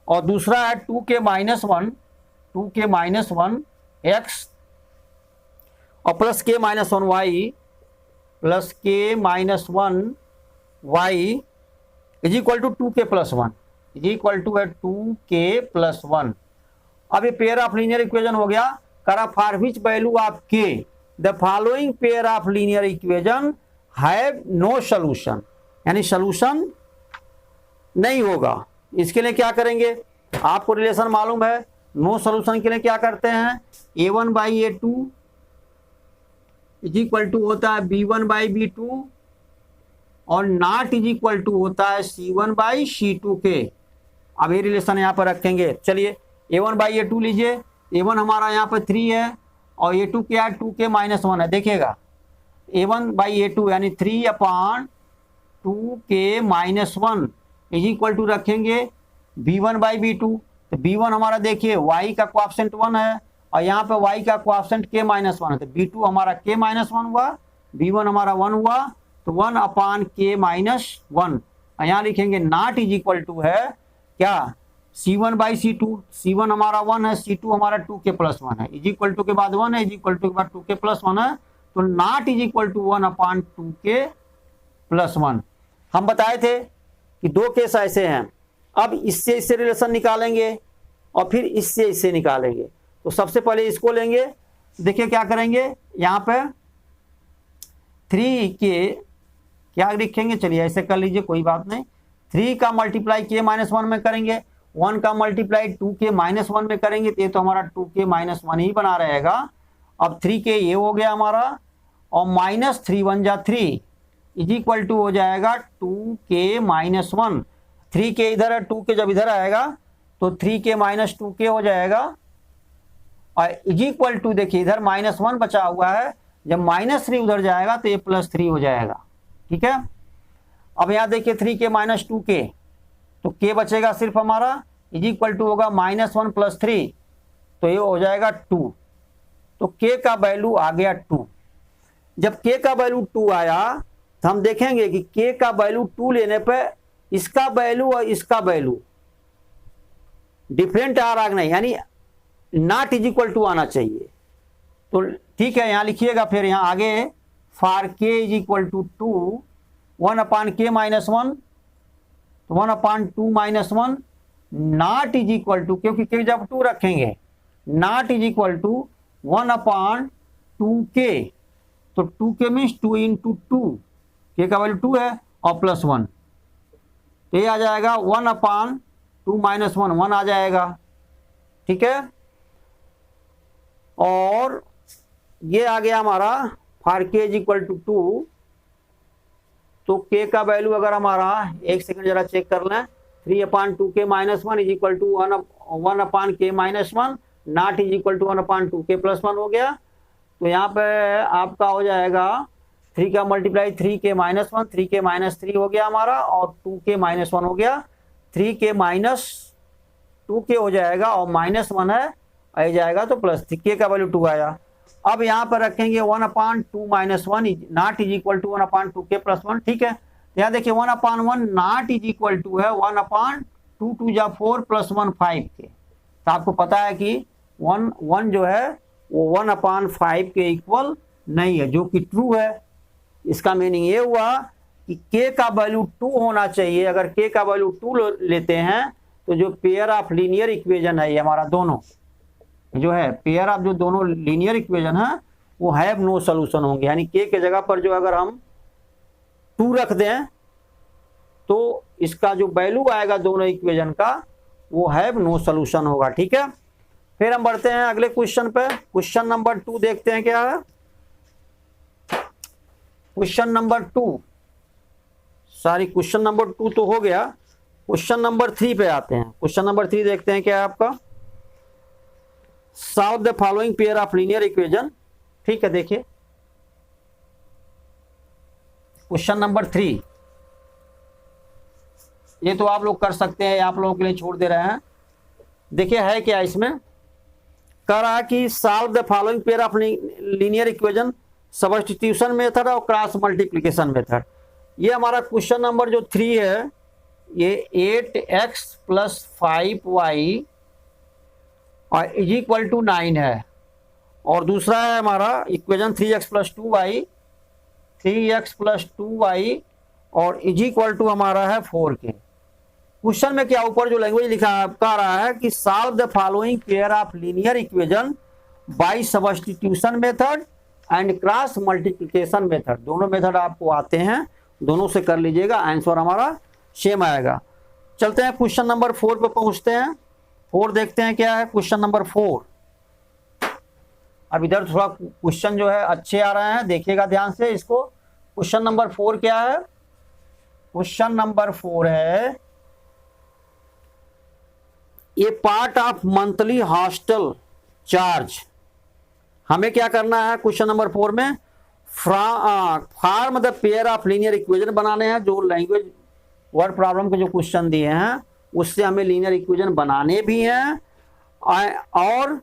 और दूसरा है 2k माइनस 1 x और plus k minus 1 y plus k minus 1 y is equal to 2k plus 1 is equal to है 2k प्लस 1। अब ये पेयर ऑफ लीनियर इक्वेशन हो गया। करा for which value of k the following pair of linear equation have no solution, यानी solution नहीं होगा। इसके लिए क्या करेंगे, आपको रिलेशन मालूम है। नो सॉल्यूशन के लिए क्या करते हैं, a1 by a2 is equal to होता है b1 बाई b2 और नॉट इज इक्वल टू होता है c1 बाई c2 के। अब ये रिलेशन यहाँ पर रखेंगे। चलिए a1 बाई a2 लीजिए, a1 हमारा यहाँ पर 3 है और a2 क्या है 2k माइनस 1 है। देखिएगा a1 बाई a2 यानी 3 upon 2k minus 1 is equal to रखेंगे b1 बाई b2। तो b1 हमारा देखिए y का कोएफिशिएंट 1 है और यहाँ पे y का कोएफिशिएंट k माइनस 1 है। तो b2 हमारा k माइनस 1 हुआ, b1 हमारा 1 हुआ, तो 1 अपॉन k माइनस 1। और यहाँ लिखेंगे नॉट इज इक्वल टू है क्या c1 बाई c2। c1 हमारा 1 है, c2 हमारा 2k प्लस 1 है, इज इक्वल टू के बाद 1 है, इज इक्वल टू के बाद 2k प्लस 1 है। तो not is equal to 1 upon 2k plus 1। हम बताए थे कि दो केस ऐसे हैं। अब इससे रिलेशन निकालेंगे और फिर इससे निकालेंगे। तो सबसे पहले इसको लेंगे। देखिए क्या करेंगे, यहाँ पे 3 के क्या लिखेंगे, चलिए ऐसे कर लीजिए, कोई बात नहीं। 3 का मल्टीप्लाई k माइनस 1 में करेंगे, 1 का मल्टीप्लाई 2k माइनस 1 में करेंगे, तो ये तो हमारा 2k माइनस 1 ही बना रहेगा। अब 3k ये हो गया हमारा और माइनस 3 1 जा 3 इज इक्वल टू हो जाएगा 2k माइनस 1। 3k इधर है, 2k जब इधर आएगा तो 3k माइनस 2k हो जाएगा और इज इक्वल टू देखिए इधर माइनस 1 बचा हुआ है, जब माइनस 3 उधर जाएगा तो ये प्लस 3 हो जाएगा। ठीक है, अब यहाँ देखिए 3k माइनस 2k तो k बचेगा सिर्फ हमारा, इज इक्वल टू होगा माइनस 1 प्लस 3 तो ये हो जाएगा 2। तो k का वैल्यू आ गया 2। जब k का वैल्यू 2 आया तो हम देखेंगे कि k का वैल्यू 2 लेने पे इसका वैल्यू और इसका वैल्यू डिफरेंट आ रहा नहीं, यानी नॉट इज इक्वल टू आना चाहिए। तो ठीक है, यहाँ लिखिएगा फिर यहाँ आगे for k is equal to 2 1 upon k minus 1 तो 1 upon 2 minus 1 not is equal to, क्योंकि k जब 2 रखेंगे not is equal to 1 upon 2k। तो 2k मीन्स 2 इंटू 2, k का वैल्यू 2 है और प्लस 1 तो ये आ जाएगा 1 अपॉन 2 माइनस 1 1 आ जाएगा। ठीक है, और ये आ गया हमारा for k is equal to 2। तो k का वैल्यू अगर हमारा, एक सेकंड जरा चेक कर लें, 3 upon 2k minus 1 is equal to 1 upon k minus 1 not is equal to 1 upon 2k plus 1 हो गया। तो यहाँ पे आपका हो जाएगा 3 का multiply 3k minus 1 3k minus 3 हो गया हमारा और 2k माइनस 1 हो गया, 3k माइनस 2k हो जाएगा और माइनस 1 है आ जाएगा तो प्लस k का वैल्यू 2 आया। अब यहाँ पर रखेंगे 1 upon 2 minus 1 not is equal to 1 upon 2k plus 1। ठीक है, तो यहाँ देखिए 1 upon 1 not is equal to है 1 अपॉन 2 2 जा 4 प्लस 1 5 के। तो आपको पता है कि 1 जो है वो 1 अपॉन 5 के इक्वल नहीं है, जो कि ट्रू है। इसका मीनिंग ये हुआ कि k का वैल्यू 2 होना चाहिए। अगर k का वैल्यू 2 लेते हैं तो जो पेयर ऑफ लीनियर इक्वेशन है ये हमारा दोनों जो है पेयर ऑफ जो दोनों लीनियर इक्वेशन है वो हैव नो सॉल्यूशन होंगे, यानी k के जगह पर जो अगर हम 2 रख दें तो इसका जो वैल्यू आएगा दोनों इक्वेशन का वो हैव नो सॉल्यूशन होगा। ठीक है, फिर हम बढ़ते हैं अगले क्वेश्चन पे। क्वेश्चन नंबर 2 देखते हैं क्या है। क्वेश्चन नंबर 2 क्वेश्चन नंबर 2 तो हो गया, क्वेश्चन नंबर 3 पे आते हैं। क्वेश्चन नंबर 3 देखते हैं क्या है आपका, solve the following pair of linear equation. ठीक है, देखिए क्वेश्चन नंबर 3 ये तो आप लोग कर सकते हैं, आप लोगों के लिए छोड़ दे रहे हैं। देखिए है क्या इसमें, कह रहा है कि solve the following pair of linear equation substitution method और क्रॉस मल्टीप्लिकेशन मेथड। ये हमारा क्वेश्चन नंबर जो 3 है ये 8x+5y और इज इक्वल टू 9 है। और दूसरा है हमारा इक्वेशन 3x+2y, 3x+2y और इज इक्वल टू हमारा है 4k। क्वेश्चन में क्या ऊपर जो लैंग्वेज लिखा आपका रहा है कि solve the following pair of linear equation by substitution method and cross multiplication method. दोनों मेथड आपको आते हैं, दोनों से कर लीजिएगा, आंसर हमारा सेम आएगा। चलते हैं क्वेश्चन नंबर 4 पे पहुंचते हैं। 4 देखते हैं क्या है क्वेश्चन नंबर 4। अब इधर थोड़ा क्वेश्चन जो है अच्छे आ रहे हैं, देखिएगा ध्यान से इसको। क्वेश्चन नंबर 4 क्या है? क्वेश्चन नंबर 4 है a part of monthly hostel charge. हमें क्या करना है क्वेश्चन नंबर 4 में? Form the pair of linear equation बनाने हैं। जो लैंग्वेज वर्ड प्रॉब्लम के जो क्वेश्चन दिए हैं उससे हमें लीनियर इक्वेशन बनाने भी हैं और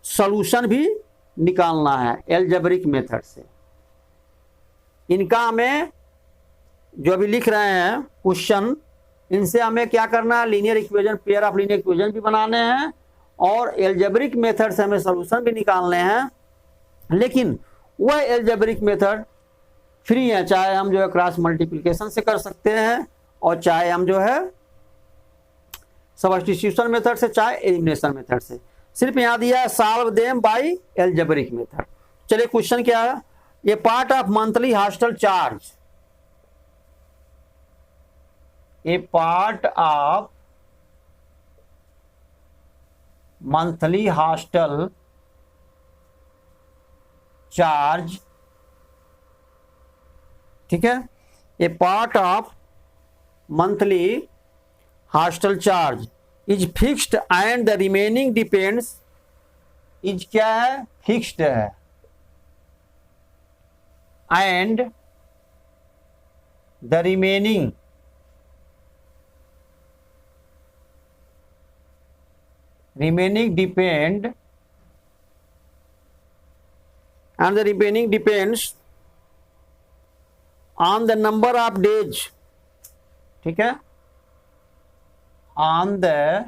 सॉल्यूशन भी निकालना है एल्जेब्रिक मेथड से। इनका हमें जो अभी लिख रहे हैं क्वेश्चन, इनसे हमें क्या करना है? Linear equation, pair of linear equation भी बनाने हैं और एल्जेब्रिक मेथड से हमें सॉल्यूशन भी निकालने हैं। लेकिन वह एल्जेब्रिक मेथड फ्री है, चाहे हम जो है क्रॉस मल्टीप्लिकेशन से कर सकते हैं और चाहे हम जो है सब्स्टिट्यूशन मेथड से, चाहे एलिमिनेशन मेथड से। सिर्फ यहां दिया है solve them by algebraic method. चलिए क्वेश्चन क्या है? ये part of monthly hostel charge, a part of monthly hostel charge, ठीक है, a part of monthly hostel charge is fixed and the remaining depends. Is क्या है? फिक्स्ड है। And the remaining depend and the remaining depends on the number of days, ठीक है, on the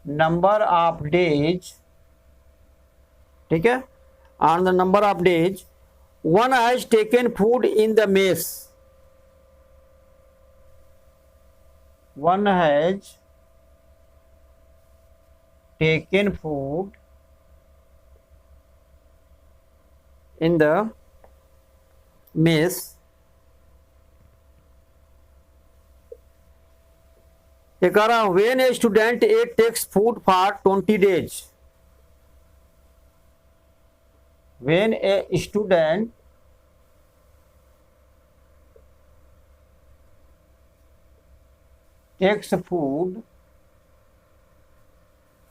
number of days, ठीक है, on the number of days one has taken food in the mess. One has taken food in the mess. ये कह रहा when a student takes food for 20 days. When a student takes food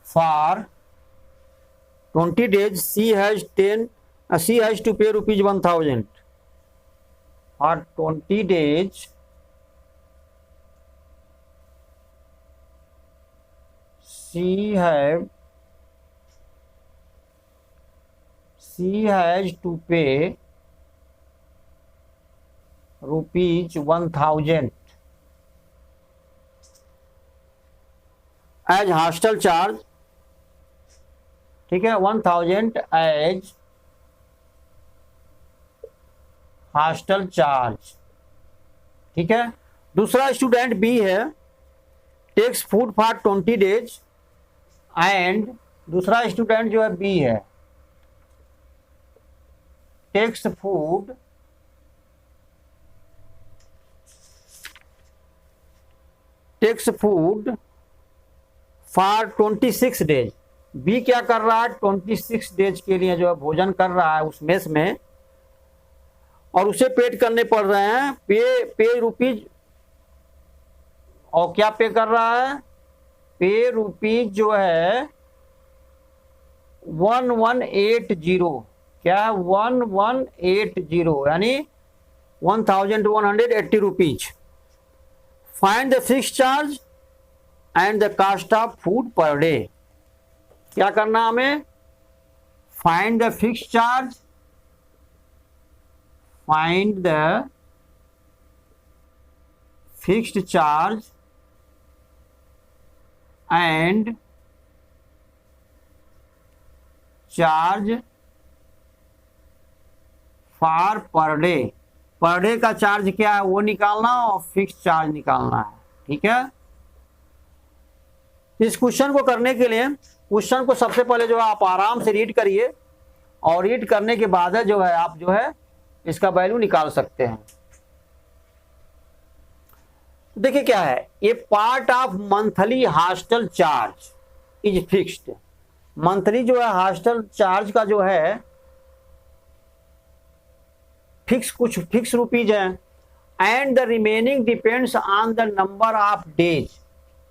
for 20 days, she has to pay rupees 1000. For 20 days, she has to pay rupees 1000 as hostel charge, ठीक है, 1000 as hostel charge, ठीक है। दूसरा student B है, takes food for 20 days and दूसरा student जो है B है, takes food for 26 days. B क्या कर रहा है, 26 डेज के लिए जो है भोजन कर रहा है उस मेस में, और उसे पेड करने पड़ रहे हैं पे रुपीज, और क्या पे कर रहा है, पे रुपीज जो है 1180, क्या है 1180 यानी 1180 rupees. Find the fix charge and the cost of food per day. क्या करना हमें, find the fix charge, find the fixed charge and charge for per day का चार्ज क्या है वो निकालना और फिक्स चार्ज निकालना है। ठीक है, इस क्वेश्चन को करने के लिए क्वेश्चन को सबसे पहले जो है आप आराम से रीड करिए और रीड करने के बाद है जो है आप जो है इसका वैल्यू निकाल सकते हैं। देखिए क्या है, ये part of monthly hostel charge is fixed. Monthly जो है हॉस्टल चार्ज का जो है कुछ फिक्स रुपीज है and the remaining depends on the number of days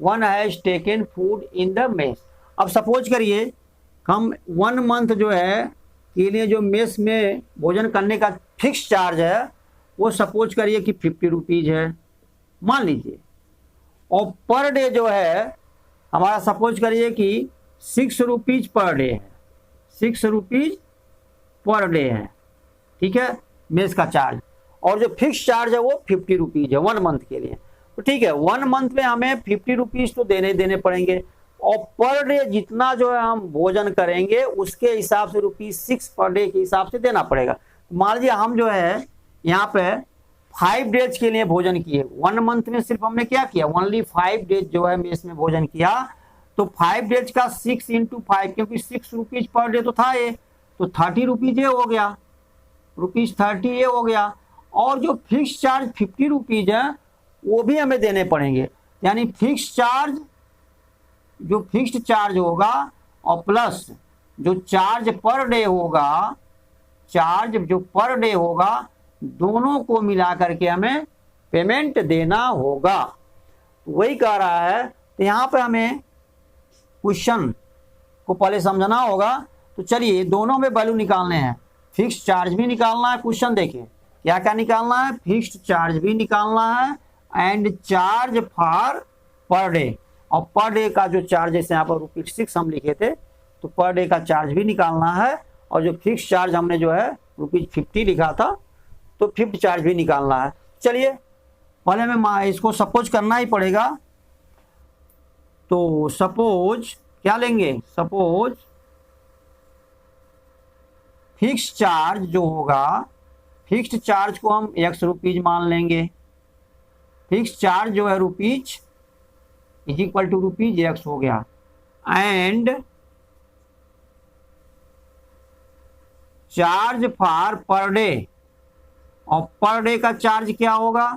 one has taken food in the mess. अब सपोज करिए हम 1 मंथ जो है के लिए जो मेस में भोजन करने का फिक्स चार्ज है वो सपोज करिए कि 50 रुपीज है मान लीजिए, और पर डे जो है हमारा सपोज करिए कि 6 रुपीज पर डे है, 6 रुपीज पर डे है। ठीक है, मेस का चार्ज, और जो फिक्स चार्ज है वो 50 रुपीज है 1 मंथ के लिए। तो ठीक है, 1 मंथ में हमें 50 रुपीज तो देने पड़ेंगे, और पर डे जितना जो है हम भोजन करेंगे उसके हिसाब से ₹6 पर डे के हिसाब से देना पड़ेगा। मान लीजिए हम जो है यहाँ पे 5 डेज के लिए भोजन किए, 1 मंथ में सिर्फ हमने क्या किया, ओनली 5 डेज जो है मेस में भोजन किया, तो 5 डेज का 6 × 5, क्योंकि 6 रुपीज पर डे तो था ये, तो 30 रुपीज ये हो गया, ₹30 ये हो गया। और जो फिक्स चार्ज 50 रुपीज है वो भी हमें देने पड़ेंगे, यानी फिक्स चार्ज जो फिक्स्ड चार्ज होगा और प्लस जो चार्ज पर डे होगा, चार्ज जो पर डे होगा, दोनों को मिला करके हमें पेमेंट देना होगा। वही कह रहा है, तो यहाँ पे हमें क्वेश्चन को पहले समझना होगा। तो चलिए दोनों में वैल्यू निकालने हैं, फिक्स चार्ज भी निकालना है। क्वेश्चन देखिए क्या क्या निकालना है, फिक्स्ड चार्ज भी निकालना है and charge for per day, और पर डे का जो चार्ज जैसे यहाँ पर ₹6 हम लिखे थे, तो पर डे का चार्ज भी निकालना है, और जो फिक्स चार्ज हमने जो है ₹50 लिखा था तो फिफ्थ चार्ज भी निकालना है। चलिए पहले हमें इसको सपोज करना ही पड़ेगा। तो सपोज क्या लेंगे, सपोज फिक्स चार्ज जो होगा, फिक्स्ड चार्ज को हम X रुपीज मान लेंगे, फिक्स चार्ज जो है rupees is equal to ₹X हो गया, and charge for per day, और पर डे का चार्ज क्या होगा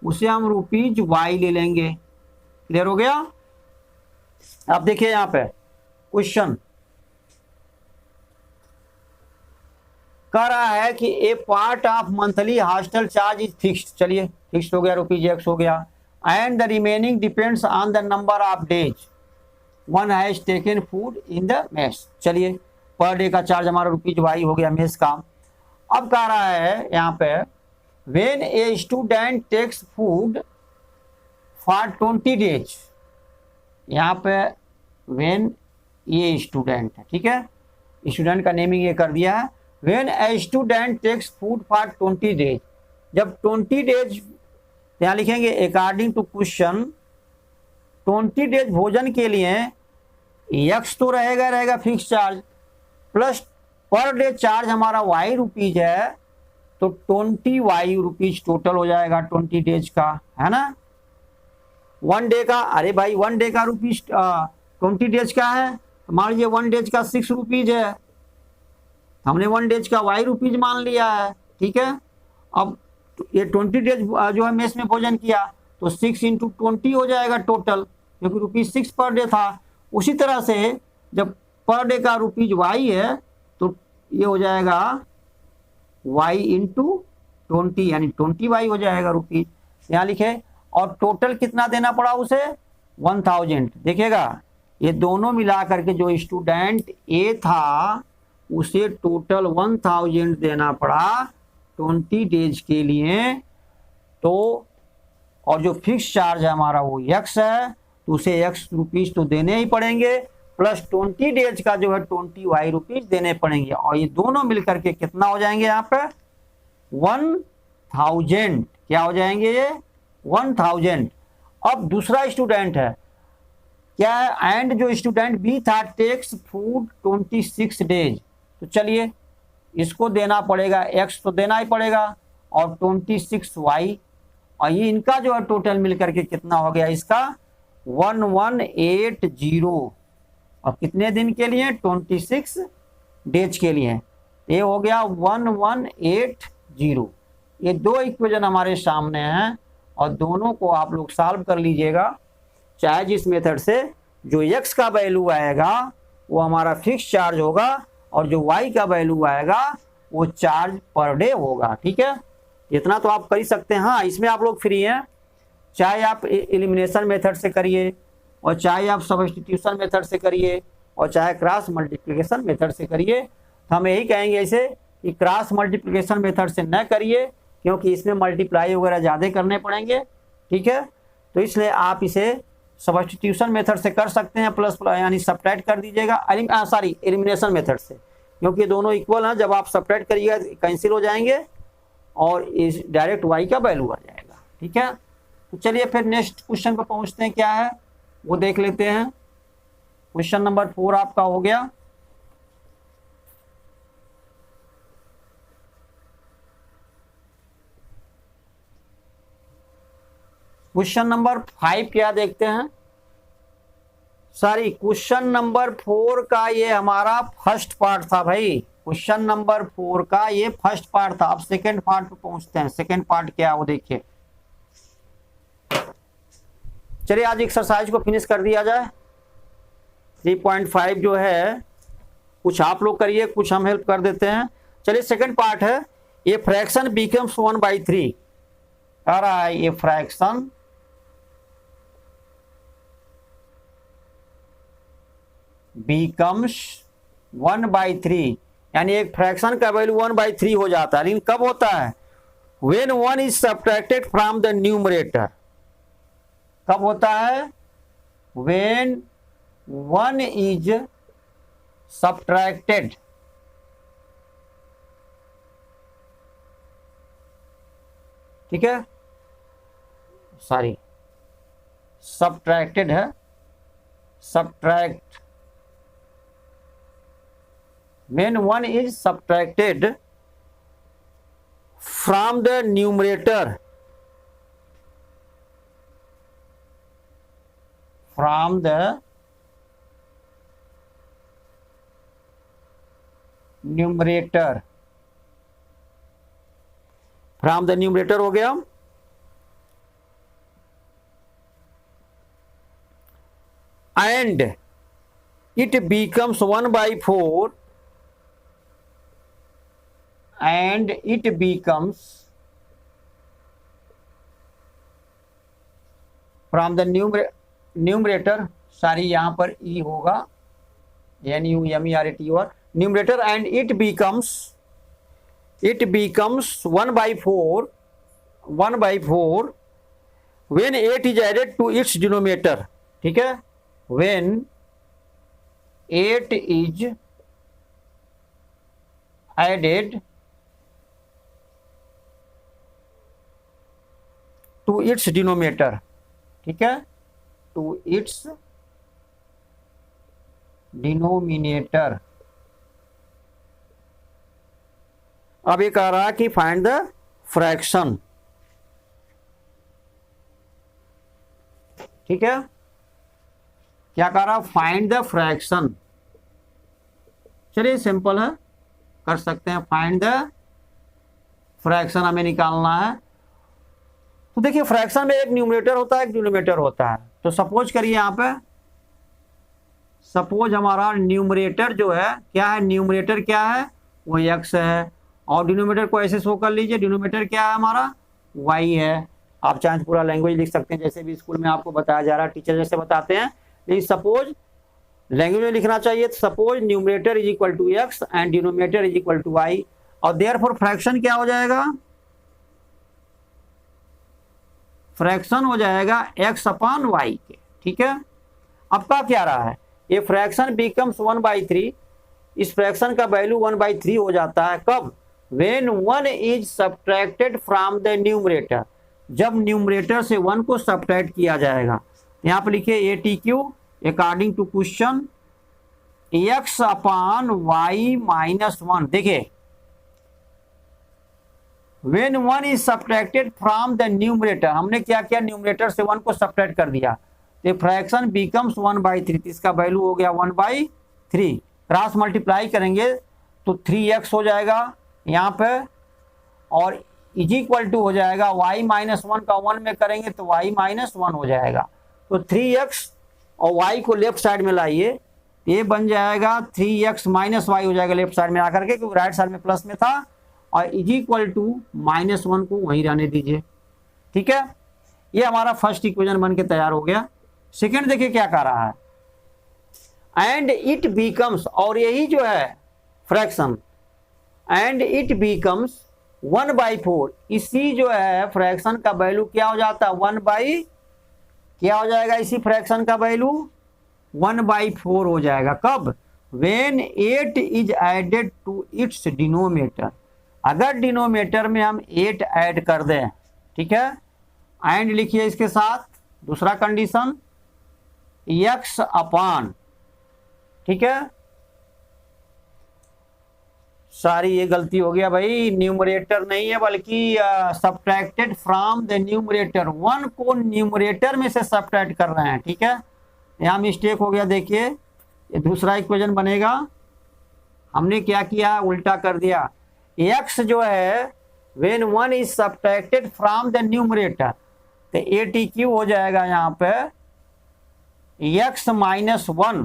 उसे हम ₹Y ले लेंगे। क्लियर हो गया। अब देखिए यहां पे क्वेश्चन कह रहा है कि a part of monthly hostel charge is fixed. चलिए फिक्स्ड हो गया, ₹X हो गया, and the remaining depends on the number of days one has taken food in the mess. चलिए पर डे का चार्ज हमारा ₹Y हो गया मेस का। अब कह रहा है यहाँ पे when a student takes food for 20 days, यहाँ पे व्हेन ये स्टूडेंट है, ठीक है, स्टूडेंट का नेमिंग ये कर दिया है। When a student takes food for 20 days, जब 20 डेज यहाँ लिखेंगे अकॉर्डिंग टू क्वेश्चन, 20 डेज भोजन के लिए X तो रहेगा fix charge, plus per day charge हमारा Y रुपीज है, तो 20Y रुपीज टोटल हो जाएगा 20 डेज का, है ना। 1 डे का, अरे भाई 1 डे का रुपीज 20 डेज का है, तो मान लीजिए 1 डेज का 6 रुपीज है, हमने 1 डेज का Y रुपीज मान लिया है, ठीक है। अब ये 20 डेज जो है मेस में भोजन किया, तो 6 × 20 हो जाएगा टोटल, क्योंकि ₹6 पर डे था। उसी तरह से जब पर डे का ₹Y है, तो ये हो जाएगा Y × 20, यानी 20Y हो जाएगा रुपीज, यहाँ लिखे। और टोटल कितना देना पड़ा उसे, 1000। देखिएगा ये दोनों मिला करके जो स्टूडेंट ए था उसे टोटल 1000 देना पड़ा 20 डेज के लिए। तो और जो फिक्स चार्ज है हमारा वो X है, तो उसे X रुपीज तो देने ही पड़ेंगे, प्लस 20 डेज का जो है 20Y रुपीज देने पड़ेंगे, और ये दोनों मिलकर के कितना हो जाएंगे यहाँ पे 1000, क्या हो जाएंगे ये 1000। अब दूसरा स्टूडेंट है, क्या है, एंड जो स्टूडेंट बी था टेक्स फूड 26 डेज, तो चलिए इसको देना पड़ेगा, एक्स तो देना ही पड़ेगा और 26 वाई, और ये इनका जो है टोटल मिलकर के कितना हो गया इसका 1180, और कितने दिन के लिए 26 डेज के लिए, ये हो गया 1180। ये दो इक्वेशन हमारे सामने हैं और दोनों को आप लोग सॉल्व कर लीजिएगा, चाहे जिस मेथड से। जो x का वैल्यू आएगा वो हमारा फिक्स चार्ज होगा और जो y का वैल्यू आएगा वो चार्ज पर डे होगा। ठीक है, इतना तो आप कर ही सकते हैं। हाँ, इसमें आप लोग फ्री हैं, चाहे आप एलिमिनेशन मेथड से करिए और चाहे आप सब्स्टिट्यूशन मेथड से करिए और चाहे क्रॉस मल्टीप्लिकेशन मेथड से करिए। तो हम यही कहेंगे इसे कि क्रॉस मल्टीप्लिकेशन मेथड से न करिए, क्योंकि इसमें मल्टीप्लाई वगैरह ज़्यादा करने पड़ेंगे। ठीक है, तो इसलिए आप इसे सब्स्टिट्यूशन मेथड से कर सकते हैं, प्लस यानी सब्ट्रैक्ट कर दीजिएगा, एलिमिनेशन मेथड से, क्योंकि दोनों इक्वल हैं। जब आप सब्ट्रैक्ट करिएगा कैंसिल हो जाएंगे और इस डायरेक्ट y का वैल्यू आ जाएगा। ठीक है, तो चलिए फिर नेक्स्ट क्वेश्चन पर पहुंचते हैं, क्या है वो देख लेते हैं। क्वेश्चन नंबर 4 आपका हो गया। क्वेश्चन नंबर 5 क्या देखते हैं, सॉरी क्वेश्चन नंबर 4 का ये हमारा फर्स्ट पार्ट था भाई। क्वेश्चन नंबर 4 का ये फर्स्ट पार्ट था। अब सेकंड पार्ट पे पहुंचते हैं। सेकंड पार्ट क्या है वो देखिए। चलिए आज एक्सरसाइज को फिनिश कर दिया जाए। 3.5 जो है कुछ आप लोग करिए, कुछ हम हेल्प कर देते हैं। चलिए सेकंड पार्ट है, ये फ्रैक्शन बिकम्स 1/3 कह रहा है। ये फ्रैक्शन बिकम्स 1/3, यानी एक फ्रैक्शन का वैल्यू 1/3 हो जाता है। लेकिन कब होता है, when 1 is subtracted from the numerator. कब होता है, व्हेन 1 इज सब्ट्रैक्टेड ठीक है, सॉरी सब्ट्रैक्टेड है, subtract, when 1 is subtracted from the numerator, from the numerator, from the numerator हो गया। and it becomes 1/4 and it becomes from the numerator, सारी यहाँ पर e होगा, NUMERATOR, numerator, and it becomes 1/4 when 8 is added to its denominator। ठीक है, when 8 is added to its denominator। ठीक है, to its denominator। अब ये कह रहा है कि फाइंड द फ्रैक्शन। ठीक है, क्या कह रहा है, फाइंड द फ्रैक्शन। चलिए सिंपल है, कर सकते हैं। फाइंड द फ्रैक्शन हमें निकालना है। तो देखिए फ्रैक्शन में एक न्यूमरेटर होता है, एक डिनोमिनेटर होता है। तो सपोज करिए यहाँ पे, सपोज हमारा न्यूमरेटर जो है क्या है, न्यूमरेटर क्या है वो x है, और डिनोमिनेटर को ऐसे शो कर लीजिए, डिनोमिनेटर क्या है हमारा y है। आप चाहे पूरा लैंग्वेज लिख सकते हैं, जैसे भी स्कूल में आपको बताया जा रहा है, टीचर जैसे बताते हैं। लेकिन सपोज लैंग्वेज में लिखना चाहिए, तो suppose numerator is equal to x and denominator is equal to y, और देयरफॉर फ्रैक्शन क्या हो जाएगा, फ्रैक्शन हो जाएगा x/y के। ठीक है, अब का क्या रहा है, ये फ्रैक्शन बिकम्स 1/3, इस फ्रैक्शन का वैल्यू 1/3 हो जाता है। कब, when 1 is subtracted from the numerator, जब न्यूमरेटर से 1 को सब्ट्रैक्ट किया जाएगा। यहाँ पे लिखिए ATQ according to question x upon y minus 1। देखिए when 1 is subtracted from the numerator, हमने क्या किया, न्यूमरेटर से 1 को सब्ट्रैक्ट कर दिया, तो फ्रैक्शन बिकम्स 1/3, इसका वैल्यू हो गया 1/3। क्रॉस मल्टीप्लाई करेंगे तो 3x हो जाएगा यहाँ पे, और इज इक्वल टू हो जाएगा y माइनस 1 का 1 में करेंगे तो y माइनस 1 हो जाएगा। तो 3x और y को लेफ्ट साइड में लाइए, ये बन जाएगा 3x माइनस वाई हो जाएगा लेफ्ट साइड में आकर के, क्योंकि राइट साइड में प्लस में था, और इज इक्वल टू -1 को वहीं रहने दीजिए। ठीक है, ये हमारा फर्स्ट इक्वेशन बन के तैयार हो गया। सेकंड देखिए क्या कह रहा है, एंड इट बिकम्स, और यही जो है फ्रैक्शन, एंड इट बिकम्स 1/4, इसी जो है फ्रैक्शन का वैल्यू क्या हो जाता है, क्या हो जाएगा, इसी फ्रैक्शन का वैल्यू 1/4 हो जाएगा। कब, when 8 is added to its denominator, अगर डिनोमिनेटर में हम 8 ऐड कर दें। ठीक है, एंड लिखिए इसके साथ दूसरा कंडीशन x अपॉन, ठीक है, सारी ये गलती हो गया भाई, न्यूमरेटर नहीं है बल्कि सब्ट्रैक्टेड फ्रॉम द न्यूमरेटर, 1 को न्यूमरेटर में से सब्ट्रैक्ट कर रहे हैं। ठीक है, यहाँ मिस्टेक हो गया, देखिए ये दूसरा इक्वेशन बनेगा, हमने क्या किया, उल्टा कर दिया। x जो है when 1 is subtracted from the numerator, तो ATQ हो जाएगा यहाँ पे x माइनस 1,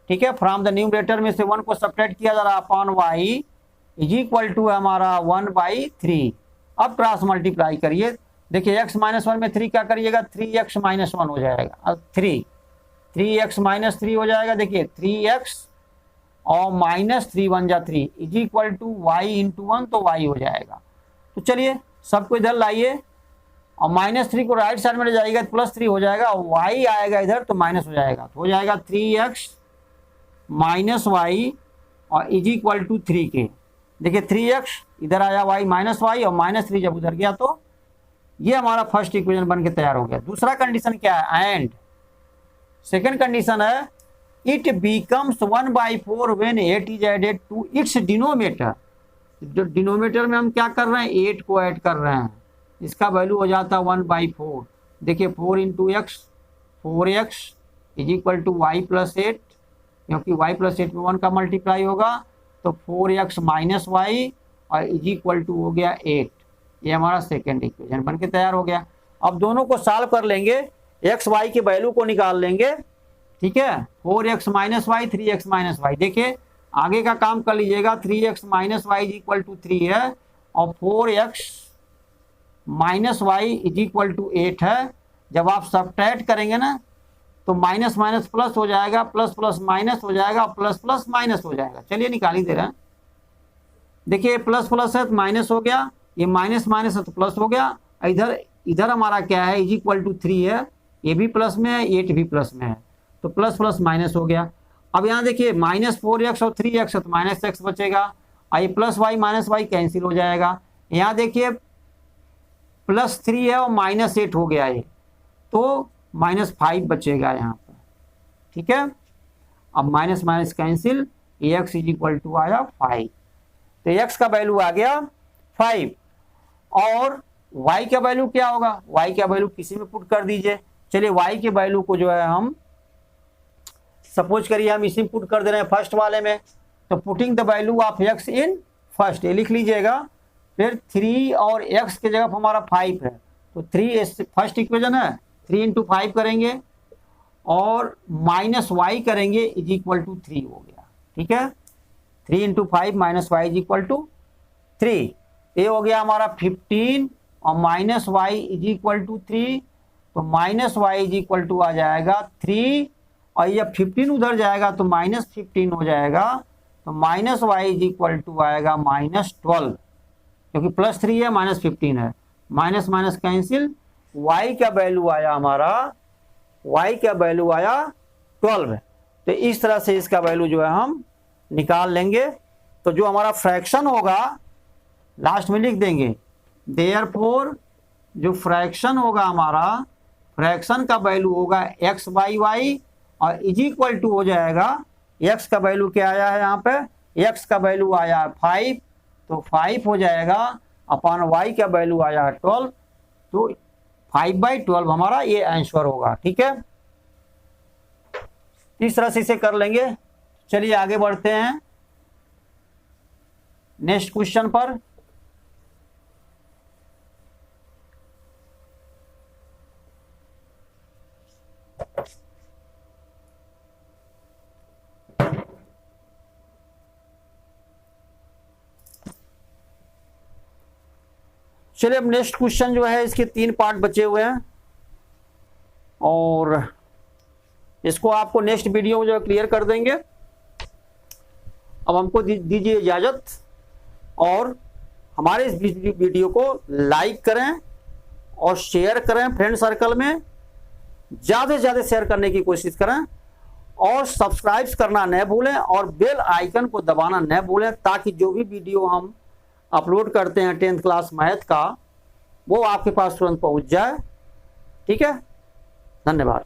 ठीक है, फ्रॉम द न्यूमरेटर में से 1 को सब्ट्रैक्ट किया जा रहा upon y is equal to हमारा 1/3। अब क्रॉस मल्टीप्लाई करिए, देखिए x माइनस 1 में 3 क्या करिएगा, 3x माइनस 1 हो जाएगा, अब 3x माइनस 3 हो जाएगा, देखिए 3x और -3 1 जा 3 is equal to y into 1, तो y हो जाएगा। तो चलिए सबको इधर लाइए, और -3 को राइट साइड में ले जाइएगा तो +3 हो जाएगा, और y आएगा इधर तो माइनस हो जाएगा, तो हो जाएगा 3x माइनस y और इज इक्वल टू 3 के। देखिए 3x इधर आया, y माइनस y, और -3 जब उधर गया, तो ये हमारा फर्स्ट इक्वेशन बन के तैयार हो गया। दूसरा कंडीशन क्या है, एंड सेकंड कंडीशन है it becomes 1/4 when 8 is added to its denominator. Denominator में हम क्या कर रहे हैं, 8 को ऐड कर रहे हैं, इसका वैल्यू हो जाता है 1/4। देखिए 4 into x, 4x is equal to y plus 8, क्योंकि y प्लस 8 में 1 का मल्टीप्लाई होगा, तो 4x माइनस y और इज इक्वल टू हो गया 8। ये हमारा सेकेंड इक्वेशन बन के तैयार हो गया। अब दोनों को सॉल्व कर लेंगे, x y के वैल्यू को निकाल लेंगे। ठीक है, 4x minus Y, 3x minus Y, देखिए आगे का काम कर लीजिएगा, 3x minus Y is equal to 3 है, और 4x minus Y is equal to 8 है। जब आप सब्ट्रैक्ट करेंगे ना, तो माइनस माइनस प्लस हो जाएगा, प्लस प्लस माइनस हो जाएगा, प्लस प्लस माइनस हो जाएगा। चलिए निकाल ही दे रहे हैं, देखिए प्लस प्लस है तो माइनस हो गया, ये माइनस माइनस है तो प्लस हो गया, इधर हमारा क्या है, इज इक्वल टू 3 है, ये भी प्लस में है, 8 भी प्लस में है, तो प्लस प्लस माइनस हो गया। अब यहाँ देखिए -4x और 3x है तो -x बचेगा, और ये plus y minus y cancel हो जाएगा। यहाँ देखिए +3 है और -8 हो गया, ये तो -5 बचेगा यहाँ पर। ठीक है, अब minus minus cancel, x is equal to आया 5, तो x का वैल्यू आ गया 5, और y का वैल्यू क्या होगा, y का वैल्यू किसी में पुट कर दीजिए। चलिए y के वैल्यू को जो है हम सपोज करिए हम इसी में पुट कर दे रहे हैं फर्स्ट वाले में, तो putting the value of x in first, ये लिख लीजिएगा। फिर 3 और x के जगह हमारा 5 है, तो 3 फर्स्ट इक्वेशन है, 3 इंटू 5 करेंगे और माइनस वाई करेंगे, इज इक्वल टू 3 हो गया। ठीक है, 3 into 5 minus Y is equal to 3, ये हो गया हमारा 15, और minus Y is equal to 3, तो minus Y is equal to आ जाएगा 3, और ये 15 उधर जाएगा तो -15 हो जाएगा, तो minus Y is equal to आएगा -12, क्योंकि +3 है -15 है, माइनस माइनस कैंसिल, y का वैल्यू आया हमारा, y का वैल्यू आया 12। तो इस तरह से इसका वैल्यू जो है हम निकाल लेंगे। तो जो हमारा फ्रैक्शन होगा लास्ट में लिख देंगे देयरफॉर जो फ्रैक्शन होगा हमारा, फ्रैक्शन का वैल्यू होगा एक्स बाई वाई और इज इक्वल टू हो जाएगा, एक्स का वैल्यू क्या आया है यहाँ पे, एक्स का वैल्यू आया है 5, तो 5 हो जाएगा अपॉन वाई का वैल्यू आया है 12, तो 5/12 हमारा ये आंसर होगा। ठीक है, इस तरह से इसे कर लेंगे। चलिए आगे बढ़ते हैं नेक्स्ट क्वेश्चन पर। चलिए अब नेक्स्ट क्वेश्चन जो है इसके 3 पार्ट बचे हुए हैं और इसको आपको नेक्स्ट वीडियो में जो क्लियर कर देंगे। अब हमको दीजिए इजाजत और हमारे इस वीडियो को लाइक करें और शेयर करें फ्रेंड सर्कल में, ज़्यादा से ज़्यादा शेयर करने की कोशिश करें और सब्सक्राइब करना न भूलें और बेल आइकन को दबाना न भूलें, ताकि जो भी वीडियो हम अपलोड करते हैं 10th क्लास मैथ का वो आपके पास तुरंत पहुंच जाए। ठीक है, धन्यवाद।